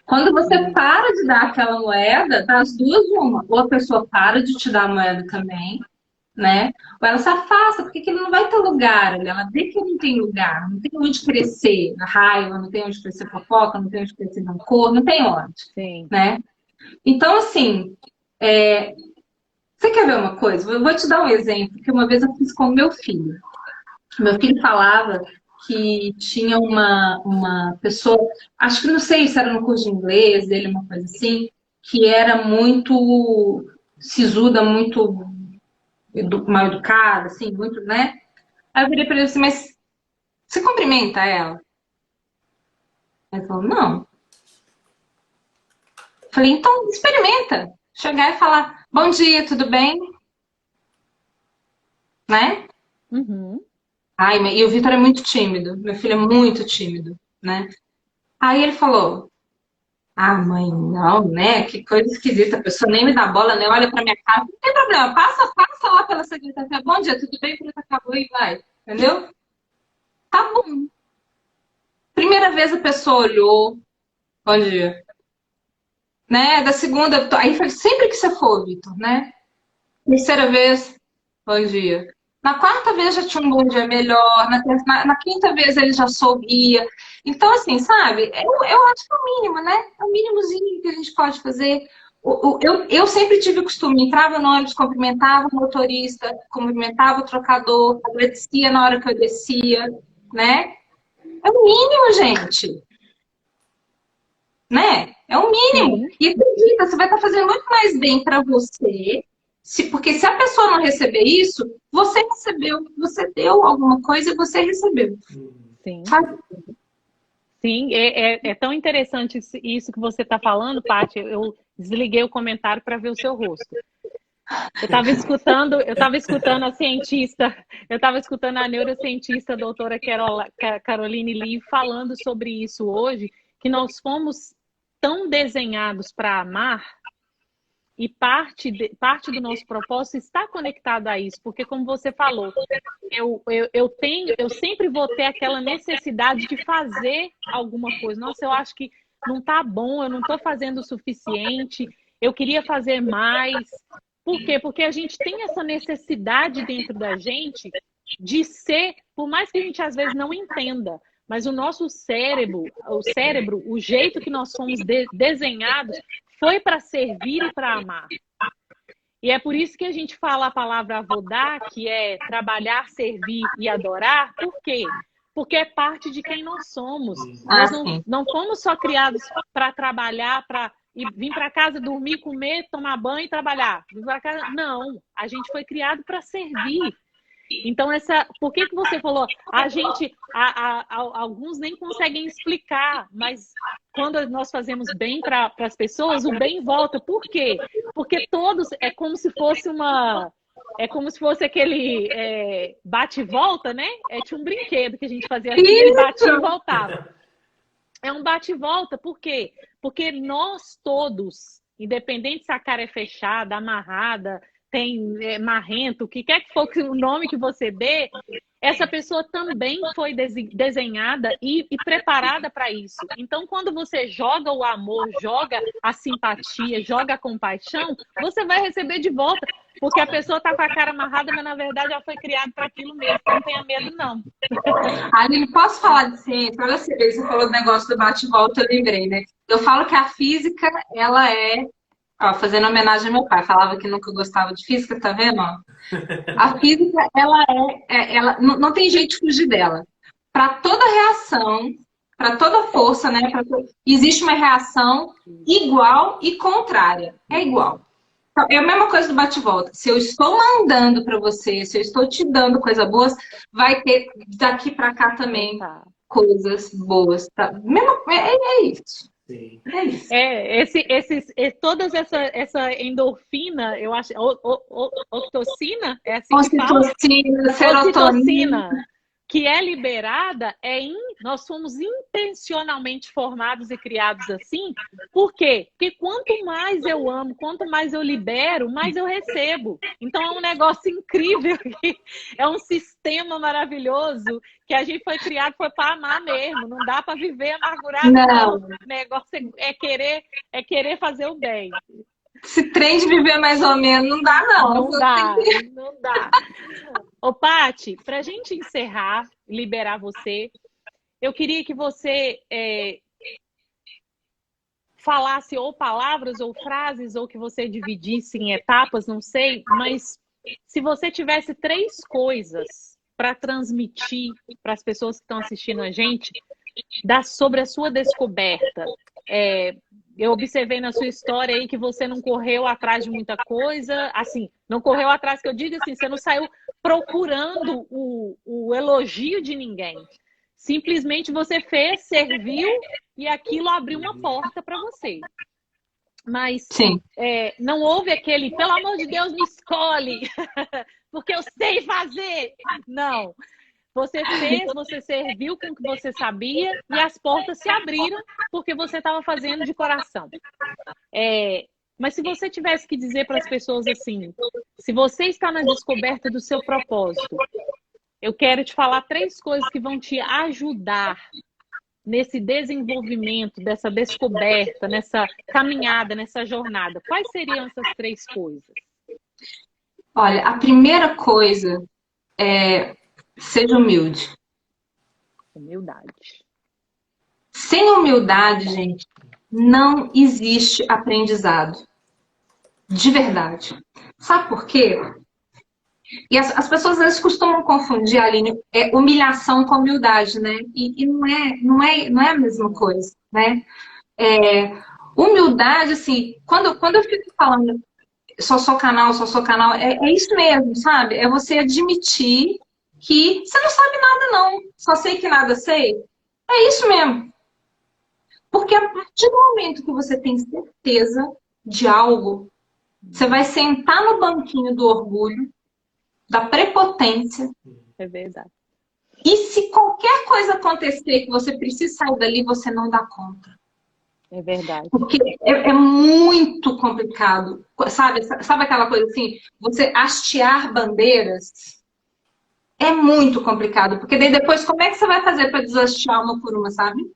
Quando você para de dar aquela moeda, das duas uma. Ou a pessoa para de te dar a moeda também, né? Ou ela se afasta, porque aquilo não vai ter lugar ali. Ela vê que não tem lugar, não tem onde crescer raiva, não tem onde crescer fofoca, não tem onde crescer rancor, não tem onde. Sim. Né? Então, assim, você quer ver uma coisa? Eu vou te dar um exemplo que uma vez eu fiz com o meu filho. Meu filho falava que tinha uma pessoa, acho que não sei se era no curso de inglês dele, uma coisa assim, que era muito sisuda, muito mal educada, assim, muito, né? Aí eu virei pra ele assim, mas você cumprimenta ela? Ele falou, não. Eu falei, então experimenta. Chegar e falar, bom dia, tudo bem? Né? Uhum. Ai, e o Vitor é muito tímido. Meu filho é muito tímido, né? Aí ele falou, ah, mãe, não, né? Que coisa esquisita. A pessoa nem me dá bola, né? Olha pra minha cara. Não tem problema, passa lá pela secretaria. Bom dia, tudo bem? Pronto, acabou e vai. Entendeu? tá bom. Primeira vez a pessoa olhou, bom dia. Né? Da segunda, aí foi sempre que você for, Vitor, né? Terceira vez, bom dia. Na quarta vez já tinha um bom dia melhor, na quinta vez ele já sorria. Então, assim, sabe? Eu acho que é o mínimo, né? É o mínimozinho que a gente pode fazer. Eu sempre tive o costume, entrava no ônibus, cumprimentava o motorista, cumprimentava o trocador, agradecia na hora que eu descia, né? É o mínimo, gente. Né? É o mínimo. Sim. E acredita, você vai estar fazendo muito mais bem para você, porque se a pessoa não receber isso, você recebeu, você deu alguma coisa e você recebeu. Sim. Sabe? Sim, é tão interessante isso que você está falando, Paty. Eu desliguei o comentário para ver o seu rosto. Eu estava escutando a cientista, eu estava escutando a neurocientista a doutora Caroline Lee falando sobre isso hoje, que nós fomos tão desenhados para amar, e parte do nosso propósito está conectado a isso, porque como você falou, eu sempre vou ter aquela necessidade de fazer alguma coisa. Nossa, eu acho que não está bom, eu não estou fazendo o suficiente, eu queria fazer mais. Por quê? Porque a gente tem essa necessidade dentro da gente de ser, por mais que a gente às vezes não entenda, mas o nosso cérebro, o jeito que nós fomos desenhados, foi para servir e para amar. E é por isso que a gente fala a palavra avodá, que é trabalhar, servir e adorar. Por quê? Porque é parte de quem nós somos. Nós não fomos só criados para trabalhar, para vir para casa, dormir, comer, tomar banho e trabalhar. Não, a gente foi criado para servir. Então, por que você falou? Alguns nem conseguem explicar, mas quando nós fazemos bem para as pessoas, o bem volta. Por quê? Porque todos, é como se fosse aquele bate e volta, né? Tinha um brinquedo que a gente fazia assim, ele batia e voltava. É um bate e volta, por quê? Porque nós todos, independente se a cara é fechada, amarrada, tem marrento, o que quer que for o nome que você dê, essa pessoa também foi desenhada e preparada para isso. Então, quando você joga o amor, joga a simpatia, joga a compaixão, você vai receber de volta. Porque a pessoa está com a cara amarrada, mas na verdade ela foi criada para aquilo mesmo. Então, não tenha medo, não. Aline, posso falar de ciência? Para você ver, você falou do negócio do bate-volta, eu lembrei, né? Eu falo que a física, ela é... Ó, fazendo homenagem ao meu pai, falava que nunca gostava de física, tá vendo? Ó? A física, ela não tem jeito de fugir dela. Para toda reação, para toda força, né? Existe uma reação igual e contrária. É igual. Então, é a mesma coisa do bate-volta. Se eu estou mandando para você, se eu estou te dando coisas boas, vai ter daqui para cá também coisas boas. Tá? É isso. Sim. É isso. Todas essa endorfina, eu acho, ocitocina, é assim que fala? Ocitocina, serotonina, que é liberada, nós somos intencionalmente formados e criados assim. Por quê? Porque quanto mais eu amo, quanto mais eu libero, mais eu recebo. Então é um negócio incrível, é um sistema maravilhoso que a gente foi criado para amar mesmo. Não dá para viver amargurado, não. O negócio é querer fazer o bem. Esse trem de viver mais ou menos não dá, não. Não dá. Ô, Paty, para a gente encerrar, liberar você, eu queria que você falasse ou palavras ou frases, ou que você dividisse em etapas, não sei, mas se você tivesse 3 coisas para transmitir para as pessoas que estão assistindo a gente sobre a sua descoberta. Eu observei na sua história aí que você não correu atrás de muita coisa, assim, não correu atrás, que eu digo assim, você não saiu procurando o elogio de ninguém. Simplesmente você fez, serviu e aquilo abriu uma porta para você. Mas não houve aquele, pelo amor de Deus, me escolhe, porque eu sei fazer. Não. Você fez, você serviu com o que você sabia e as portas se abriram porque você estava fazendo de coração. Mas se você tivesse que dizer para as pessoas assim, se você está na descoberta do seu propósito, Eu quero te falar 3 coisas que vão te ajudar nesse desenvolvimento, dessa descoberta, nessa caminhada, nessa jornada. Quais seriam essas 3 coisas? Olha, a primeira coisa é seja humilde. Humildade. Sem humildade, gente, não existe aprendizado. De verdade. Sabe por quê? E as pessoas às vezes costumam confundir, Aline, humilhação com humildade, né? E não é a mesma coisa, né? Humildade, assim, quando eu fico falando só sou canal, é isso mesmo, sabe? É você admitir que você não sabe nada, não. Só sei que nada sei. É isso mesmo. Porque a partir do momento que você tem certeza de algo, você vai sentar no banquinho do orgulho, da prepotência. É verdade. E se qualquer coisa acontecer que você precisa sair dali, você não dá conta. É verdade. Porque é muito complicado. Sabe aquela coisa assim? Você hastear bandeiras é muito complicado. Porque daí depois, como é que você vai fazer para deshastear uma por uma, sabe?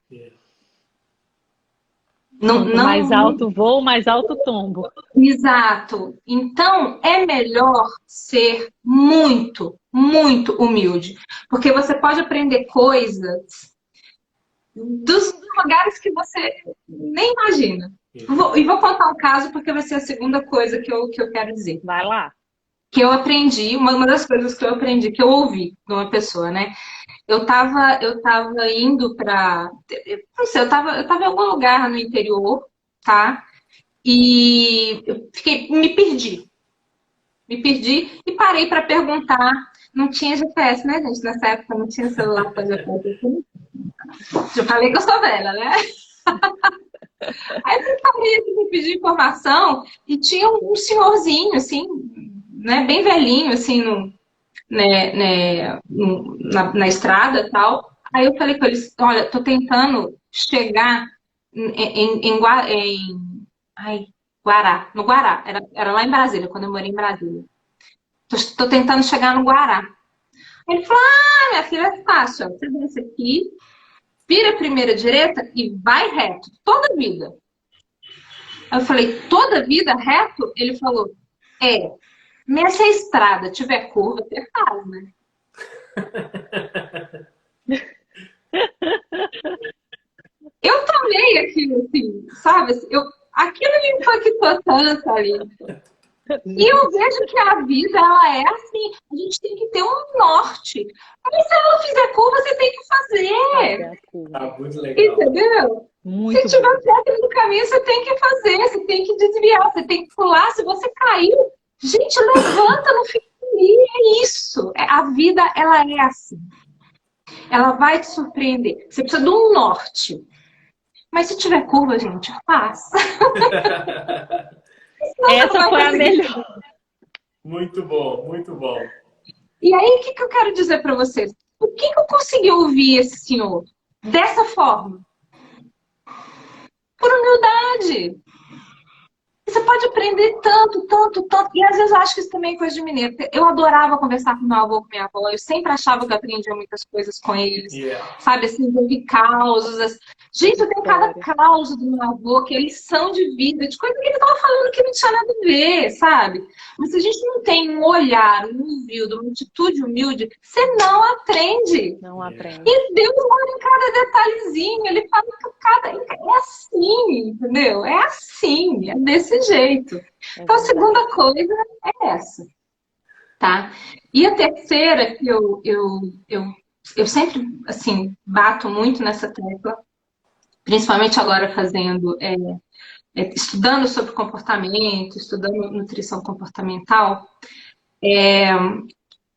Quanto mais alto voo, mais alto tombo. Exato. Então, é melhor ser muito, muito humilde. Porque você pode aprender coisas dos lugares que você nem imagina. E vou contar um caso, porque vai ser a segunda coisa que eu quero dizer. Vai lá. Que eu aprendi, uma das coisas que eu aprendi, que eu ouvi de uma pessoa, né? Eu tava indo pra... Não sei, eu tava em algum lugar no interior, tá? E eu me perdi. Me perdi e parei para perguntar. Não tinha GPS, né, gente? Nessa época não tinha celular para GPS. Já falei que eu sou velha, né? Aí eu parei aqui para pedir informação e tinha um senhorzinho, assim, né, bem velhinho, assim, na estrada e tal. Aí eu falei com eles, olha, tô tentando chegar em Guará, no Guará. Era lá em Brasília, quando eu morei em Brasília. Tô tentando chegar no Guará. Ele falou, minha filha, é fácil. Ó. Você desce aqui, vira a primeira direita e vai reto. Toda a vida. Aí eu falei, toda vida reto? Ele falou, mas se a estrada tiver curva, você faz, né? Eu tomei aquilo, assim, sabe? Aquilo me impactou tanto ali. E eu vejo que a vida, ela é assim. A gente tem que ter um norte. Mas se ela fizer curva, você tem que fazer. Muito legal. Entendeu? Muito se tiver pedra no caminho, você tem que fazer. Você tem que desviar, você tem que pular. Se você caiu, gente, levanta, não fica ali. É isso. A vida, ela é assim. Ela vai te surpreender. Você precisa de um norte. Mas se tiver curva, gente, faça. Essa foi a melhor. Muito bom, muito bom. E aí, o que eu quero dizer para vocês? Por que eu consegui ouvir esse senhor dessa forma? Por humildade. Você pode aprender tanto, tanto, tanto. E às vezes eu acho que isso também é coisa de mineiro. Eu adorava conversar com meu avô, com minha avó. Eu sempre achava que eu aprendia muitas coisas com eles. Sabe, assim, ouvir causos. Gente, eu tenho cada causa do meu avô, que é lição de vida, de coisa que ele estava falando que não tinha nada a ver, sabe? Mas se a gente não tem um olhar, um humilde, uma atitude humilde, você não aprende. Não aprende. E Deus mora em cada detalhezinho. Ele fala que é assim, entendeu? É assim, é desse jeito. Então, a segunda coisa é essa, tá? E a terceira, que eu sempre, assim, bato muito nessa tecla, principalmente agora fazendo, estudando sobre comportamento, estudando nutrição comportamental,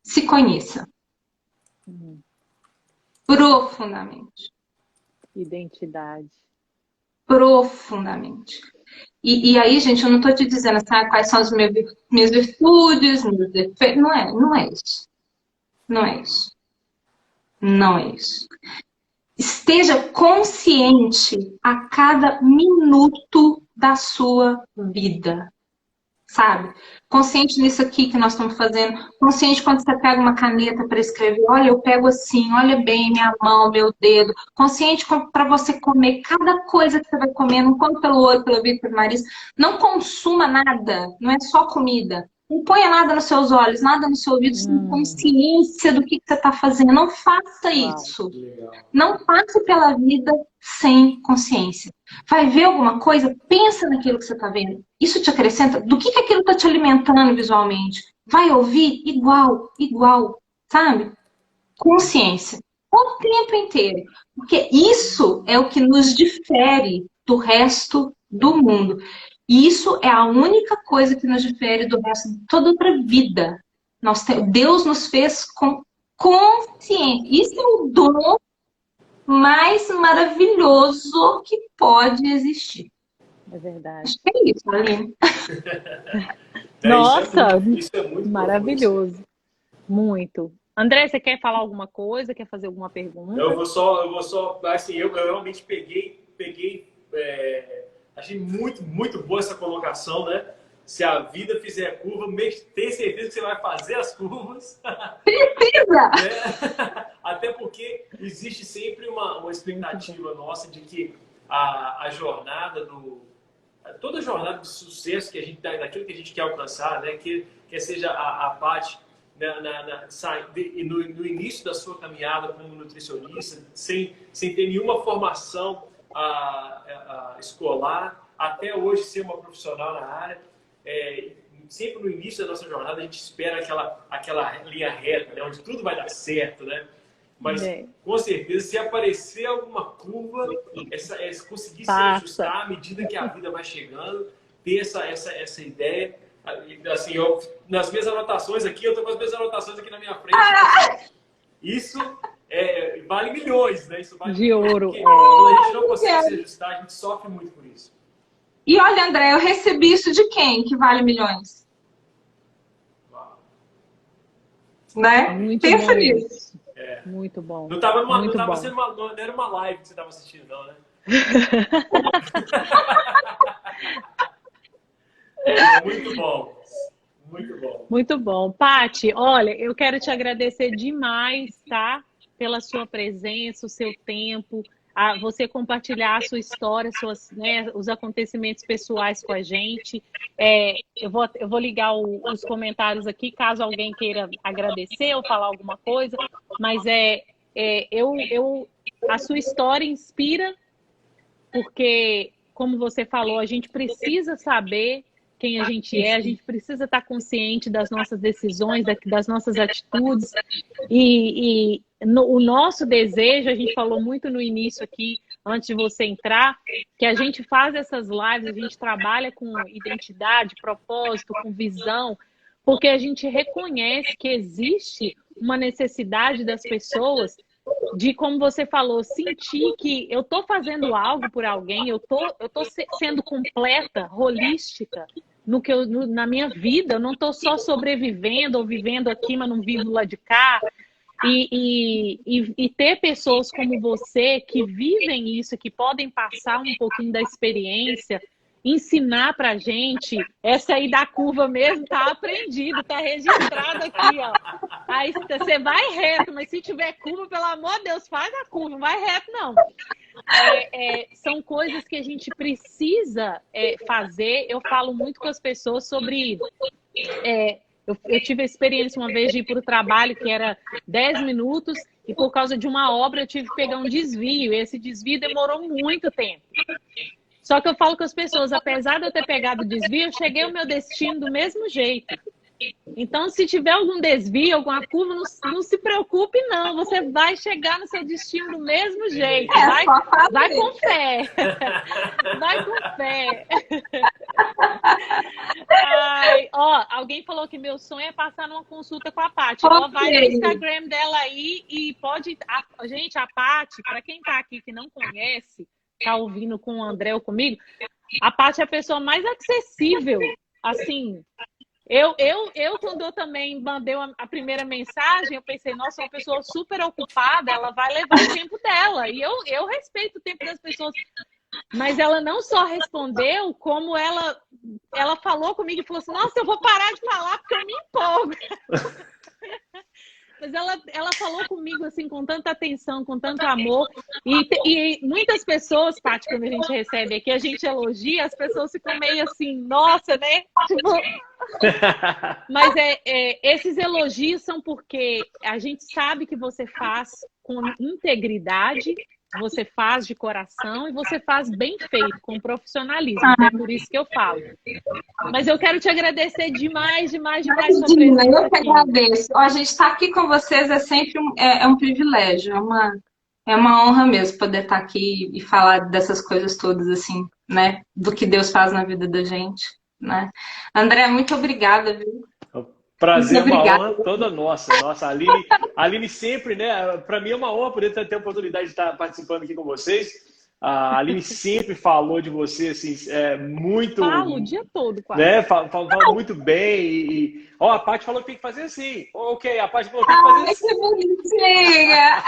se conheça. Profundamente. Identidade. Profundamente. E aí, gente, eu não estou te dizendo assim, quais são as minhas virtudes, meus defeitos. Não é isso. Não é isso. Não é isso. Esteja consciente a cada minuto da sua vida. sabe? Consciente nisso aqui que nós estamos fazendo. Consciente quando você pega uma caneta para escrever. Olha, eu pego assim, olha bem minha mão, meu dedo. Consciente para você comer cada coisa que você vai comer. Não come pelo olho, pelo ouvido, pelo nariz. Não consuma nada. Não é só comida. Não ponha nada nos seus olhos, nada nos seus ouvidos, sem consciência do que você está fazendo. Não faça isso. Não passe pela vida sem consciência. Vai ver alguma coisa? Pensa naquilo que você está vendo. Isso te acrescenta? Do que aquilo está te alimentando visualmente? Vai ouvir? Igual, sabe? Consciência. O tempo inteiro. Porque isso é o que nos difere do resto do mundo. E isso é a única coisa que nos difere do resto de toda outra vida. Deus nos fez com consciência. Isso é o dom mais maravilhoso que pode existir. É verdade. Acho que é isso, Aline. Nossa, isso é muito maravilhoso. Muito. André, você quer falar alguma coisa? Quer fazer alguma pergunta? Eu vou só, assim, eu realmente peguei, achei muito boa essa colocação, né? Se a vida fizer curva, tem certeza que você vai fazer as curvas. Precisa! Né? Até porque existe sempre uma expectativa nossa de que a jornada toda a jornada de sucesso que a gente daquilo que a gente quer alcançar, né? Que seja a Paty no início da sua caminhada como nutricionista, sem ter nenhuma formação escolar, até hoje ser uma profissional na área. Sempre no início da nossa jornada a gente espera aquela linha reta, né? Onde tudo vai dar certo, né? Mas com certeza, se aparecer alguma curva, conseguir se ajustar à medida que a vida vai chegando, ter essa ideia. Assim, nas minhas anotações aqui, eu estou com as minhas anotações aqui na minha frente. Isso vale milhões, né? Isso vale de ouro. Quando a gente não consegue se ajustar, a gente sofre muito por isso. E olha, André, eu recebi isso de quem que vale milhões? Né? Muito Pensa bom. nisso. Muito bom. Não era uma live que você estava assistindo, não, né? Muito bom. Muito bom. Muito bom. Paty, olha, eu quero te agradecer demais, tá? Pela sua presença, o seu tempo, você compartilhar a sua história, os acontecimentos pessoais com a gente. Eu vou ligar os comentários aqui, caso alguém queira agradecer ou falar alguma coisa, mas a sua história inspira, porque, como você falou, a gente precisa saber quem a gente precisa estar consciente das nossas decisões, das nossas atitudes, o nosso desejo, a gente falou muito no início aqui, antes de você entrar, que a gente faz essas lives, a gente trabalha com identidade, propósito, com visão, porque a gente reconhece que existe uma necessidade das pessoas de, como você falou, sentir que eu estou fazendo algo por alguém, eu tô sendo completa, holística na minha vida, eu não estou só sobrevivendo ou vivendo aqui, mas não vivo lá de cá. E ter pessoas como você que vivem isso, que podem passar um pouquinho da experiência, ensinar pra gente, essa aí da curva mesmo tá aprendido, tá registrado aqui, ó. Aí você vai reto, mas se tiver curva, pelo amor de Deus, faz a curva, não vai reto não. São coisas que a gente precisa fazer. Eu falo muito com as pessoas sobre... Eu tive a experiência uma vez de ir para o trabalho, que era 10 minutos, e por causa de uma obra eu tive que pegar um desvio, e esse desvio demorou muito tempo. Só que eu falo com as pessoas, apesar de eu ter pegado o desvio, eu cheguei ao meu destino do mesmo jeito. Então, se tiver algum desvio, alguma curva, não se preocupe, não. Você vai chegar no seu destino do mesmo jeito. Vai com fé. Vai com fé. Alguém falou que meu sonho é passar numa consulta com a Paty. Ela vai no Instagram dela aí e pode... Gente, a Paty, para quem tá aqui que não conhece, tá ouvindo com o André ou comigo, a Paty é a pessoa mais acessível, assim... quando eu também mandei a primeira mensagem, eu pensei, nossa, uma pessoa super ocupada, ela vai levar o tempo dela. E eu respeito o tempo das pessoas. Mas ela não só respondeu, como ela falou comigo e falou assim, nossa, eu vou parar de falar porque eu me empolgo. Mas ela falou comigo assim, com tanta atenção, com tanto amor. E muitas pessoas, Paty, quando a gente recebe aqui, a gente elogia, as pessoas ficam meio assim, nossa, né? Tipo... Mas esses elogios são porque a gente sabe que você faz com integridade, você faz de coração e você faz bem feito, com profissionalismo. Então é por isso que eu falo. Mas eu quero te agradecer demais, demais, demais sua Imagina, presença eu que aqui. agradeço. Ó, a gente estar aqui com vocês é sempre um privilégio, é uma honra mesmo poder estar aqui e falar dessas coisas todas, assim, né? Do que Deus faz na vida da gente, né? André, muito obrigada, viu? Prazer, Muito uma obrigada. honra toda nossa. Nossa, a Aline sempre, né? Para mim é uma honra poder ter a oportunidade de estar participando aqui com vocês. A Aline sempre falou de você, assim, muito... Falo o dia todo, quase. Né? Fala muito bem. Ó, a Paty falou que tem que fazer assim. Ok, a Paty falou que tem que fazer Ai, assim. que bonitinha!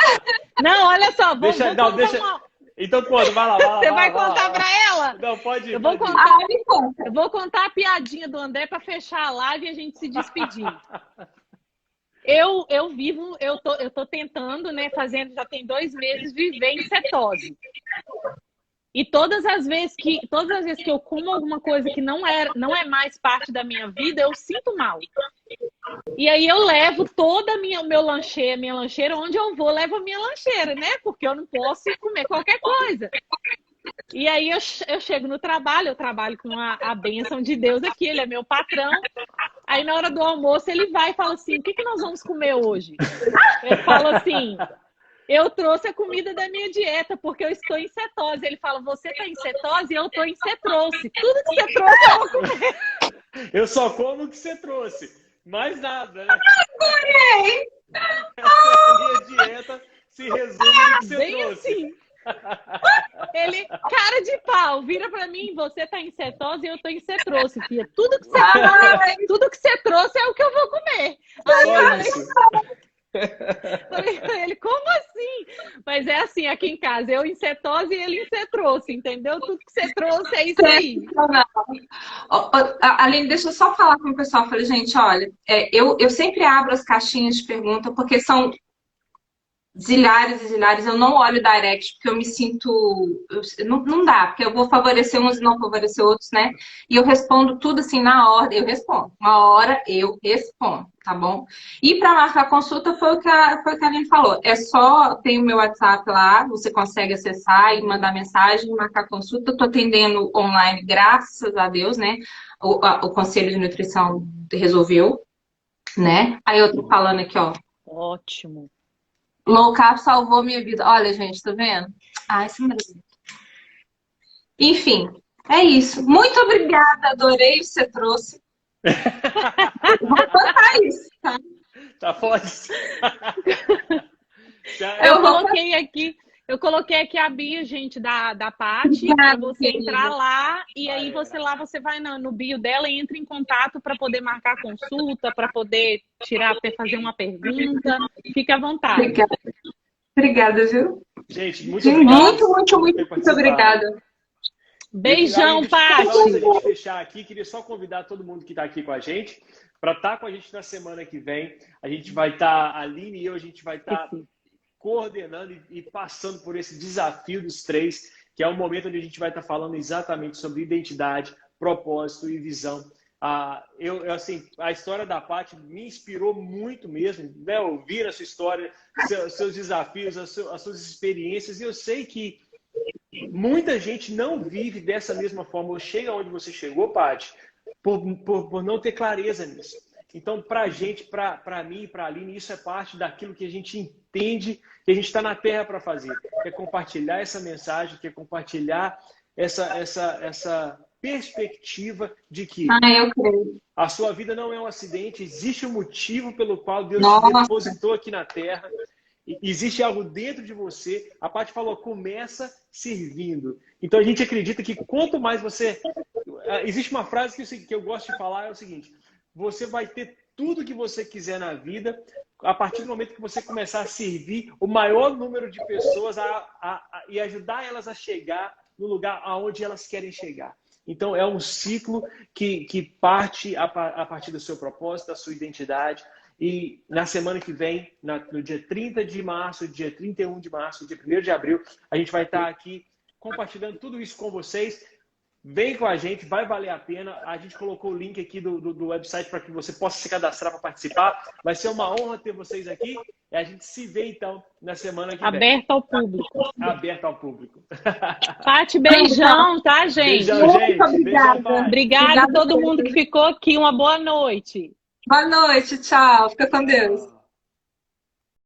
Não, olha só, vou Deixa... uma... Então, conta, vai lá. Você vai contar pra ela? Não, pode ir. Eu vou pode ir. contar, Me conta. eu vou contar a piadinha do André para fechar a live e a gente se despedir. Eu tô tentando, né, já tem 2 meses, viver em cetose. E todas as vezes que eu como alguma coisa que não é mais parte da minha vida, eu sinto mal. E aí eu levo toda a minha lancheira, onde eu vou, levo a minha lancheira, né? Porque eu não posso comer qualquer coisa. E aí eu chego no trabalho, eu trabalho com a bênção de Deus aqui, ele é meu patrão. Aí na hora do almoço ele vai e fala assim, o que nós vamos comer hoje? Eu falo assim, eu trouxe a comida da minha dieta, porque eu estou em cetose. Ele fala, você está em cetose e eu estou em cetroce. Tudo que você trouxe eu vou comer. Eu só como o que você trouxe. Mais nada, né? Adorei! A minha dieta se resume no que você Bem trouxe. assim. Ele, cara de pau, vira pra mim, você tá em cetose e eu tô em cetroce, filha. Tudo que você trouxe é o que eu vou comer. Só isso. Falei pra ele, como assim? Mas é assim, aqui em casa, eu em cetose e ele em cetroce, entendeu? Tudo que você trouxe é isso aí. Aline, deixa eu só falar com o pessoal. Eu falei, gente, olha, eu sempre abro as caixinhas de pergunta, porque são zilhares e zilhares. Eu não olho direct, porque eu me sinto... Não dá, porque eu vou favorecer uns e não favorecer outros, né? E eu respondo tudo assim, na ordem. Eu respondo. Uma hora eu respondo, tá bom? E para marcar consulta foi o que a Aline falou. É só, tem o meu WhatsApp lá, você consegue acessar e mandar mensagem, marcar consulta. Eu tô atendendo online, graças a Deus, né? O Conselho de Nutrição resolveu, né? Aí eu tô falando aqui, ó. Ótimo. Low Carb salvou minha vida. Olha, gente, tá vendo? Esse Brasil. Enfim, é isso. Muito obrigada, adorei o que você trouxe. Vou contar isso, tá? Tá pode. Eu coloquei aqui a bio, gente, da Paty, para você entrar lá e aí você vai no bio dela e entra em contato para poder marcar consulta, para poder fazer uma pergunta. Fique à vontade. Obrigada, viu? Gente, muito obrigado. Muito obrigada. Beijão, Paty. Antes da gente fechar aqui, queria só convidar todo mundo que está aqui com a gente para estar com a gente na semana que vem. A gente vai estar, a Aline e eu, a gente vai estar coordenando e passando por esse desafio dos 3, que é um momento onde a gente vai estar falando exatamente sobre identidade, propósito e visão. Assim, a história da Paty me inspirou muito mesmo, né? Ouvir a sua história, seus desafios, as suas experiências, e eu sei que muita gente não vive dessa mesma forma, ou chega onde você chegou, Paty, por não ter clareza nisso. Então, para a gente, para mim e para a Aline, isso é parte daquilo que a gente entende que a gente está na Terra para fazer. Que é compartilhar essa mensagem, que é compartilhar essa perspectiva de que eu creio. A sua vida não é um acidente, existe um motivo pelo qual Deus te depositou aqui na Terra. Existe algo dentro de você. A Paty falou, começa servindo. Então, a gente acredita que quanto mais você... Existe uma frase que eu gosto de falar, é o seguinte: você vai ter tudo que você quiser na vida a partir do momento que você começar a servir o maior número de pessoas e ajudar elas a chegar no lugar aonde elas querem chegar. Então, é um ciclo que parte a partir do seu propósito, da sua identidade. E na semana que vem, no dia 30 de março, dia 31 de março, dia 1º de abril, a gente vai estar aqui compartilhando tudo isso com vocês. Vem com a gente, vai valer a pena. A gente colocou o link aqui do website para que você possa se cadastrar para participar. Vai ser uma honra ter vocês aqui. E a gente se vê, então, na semana que vem. Aberto ao público. Aberto ao público. Paty, beijão, tá, gente? Beijão, gente. Muito obrigada. Beijão, Obrigada a todo mundo que ficou aqui. Uma boa noite. Boa noite, tchau. Fica com Deus.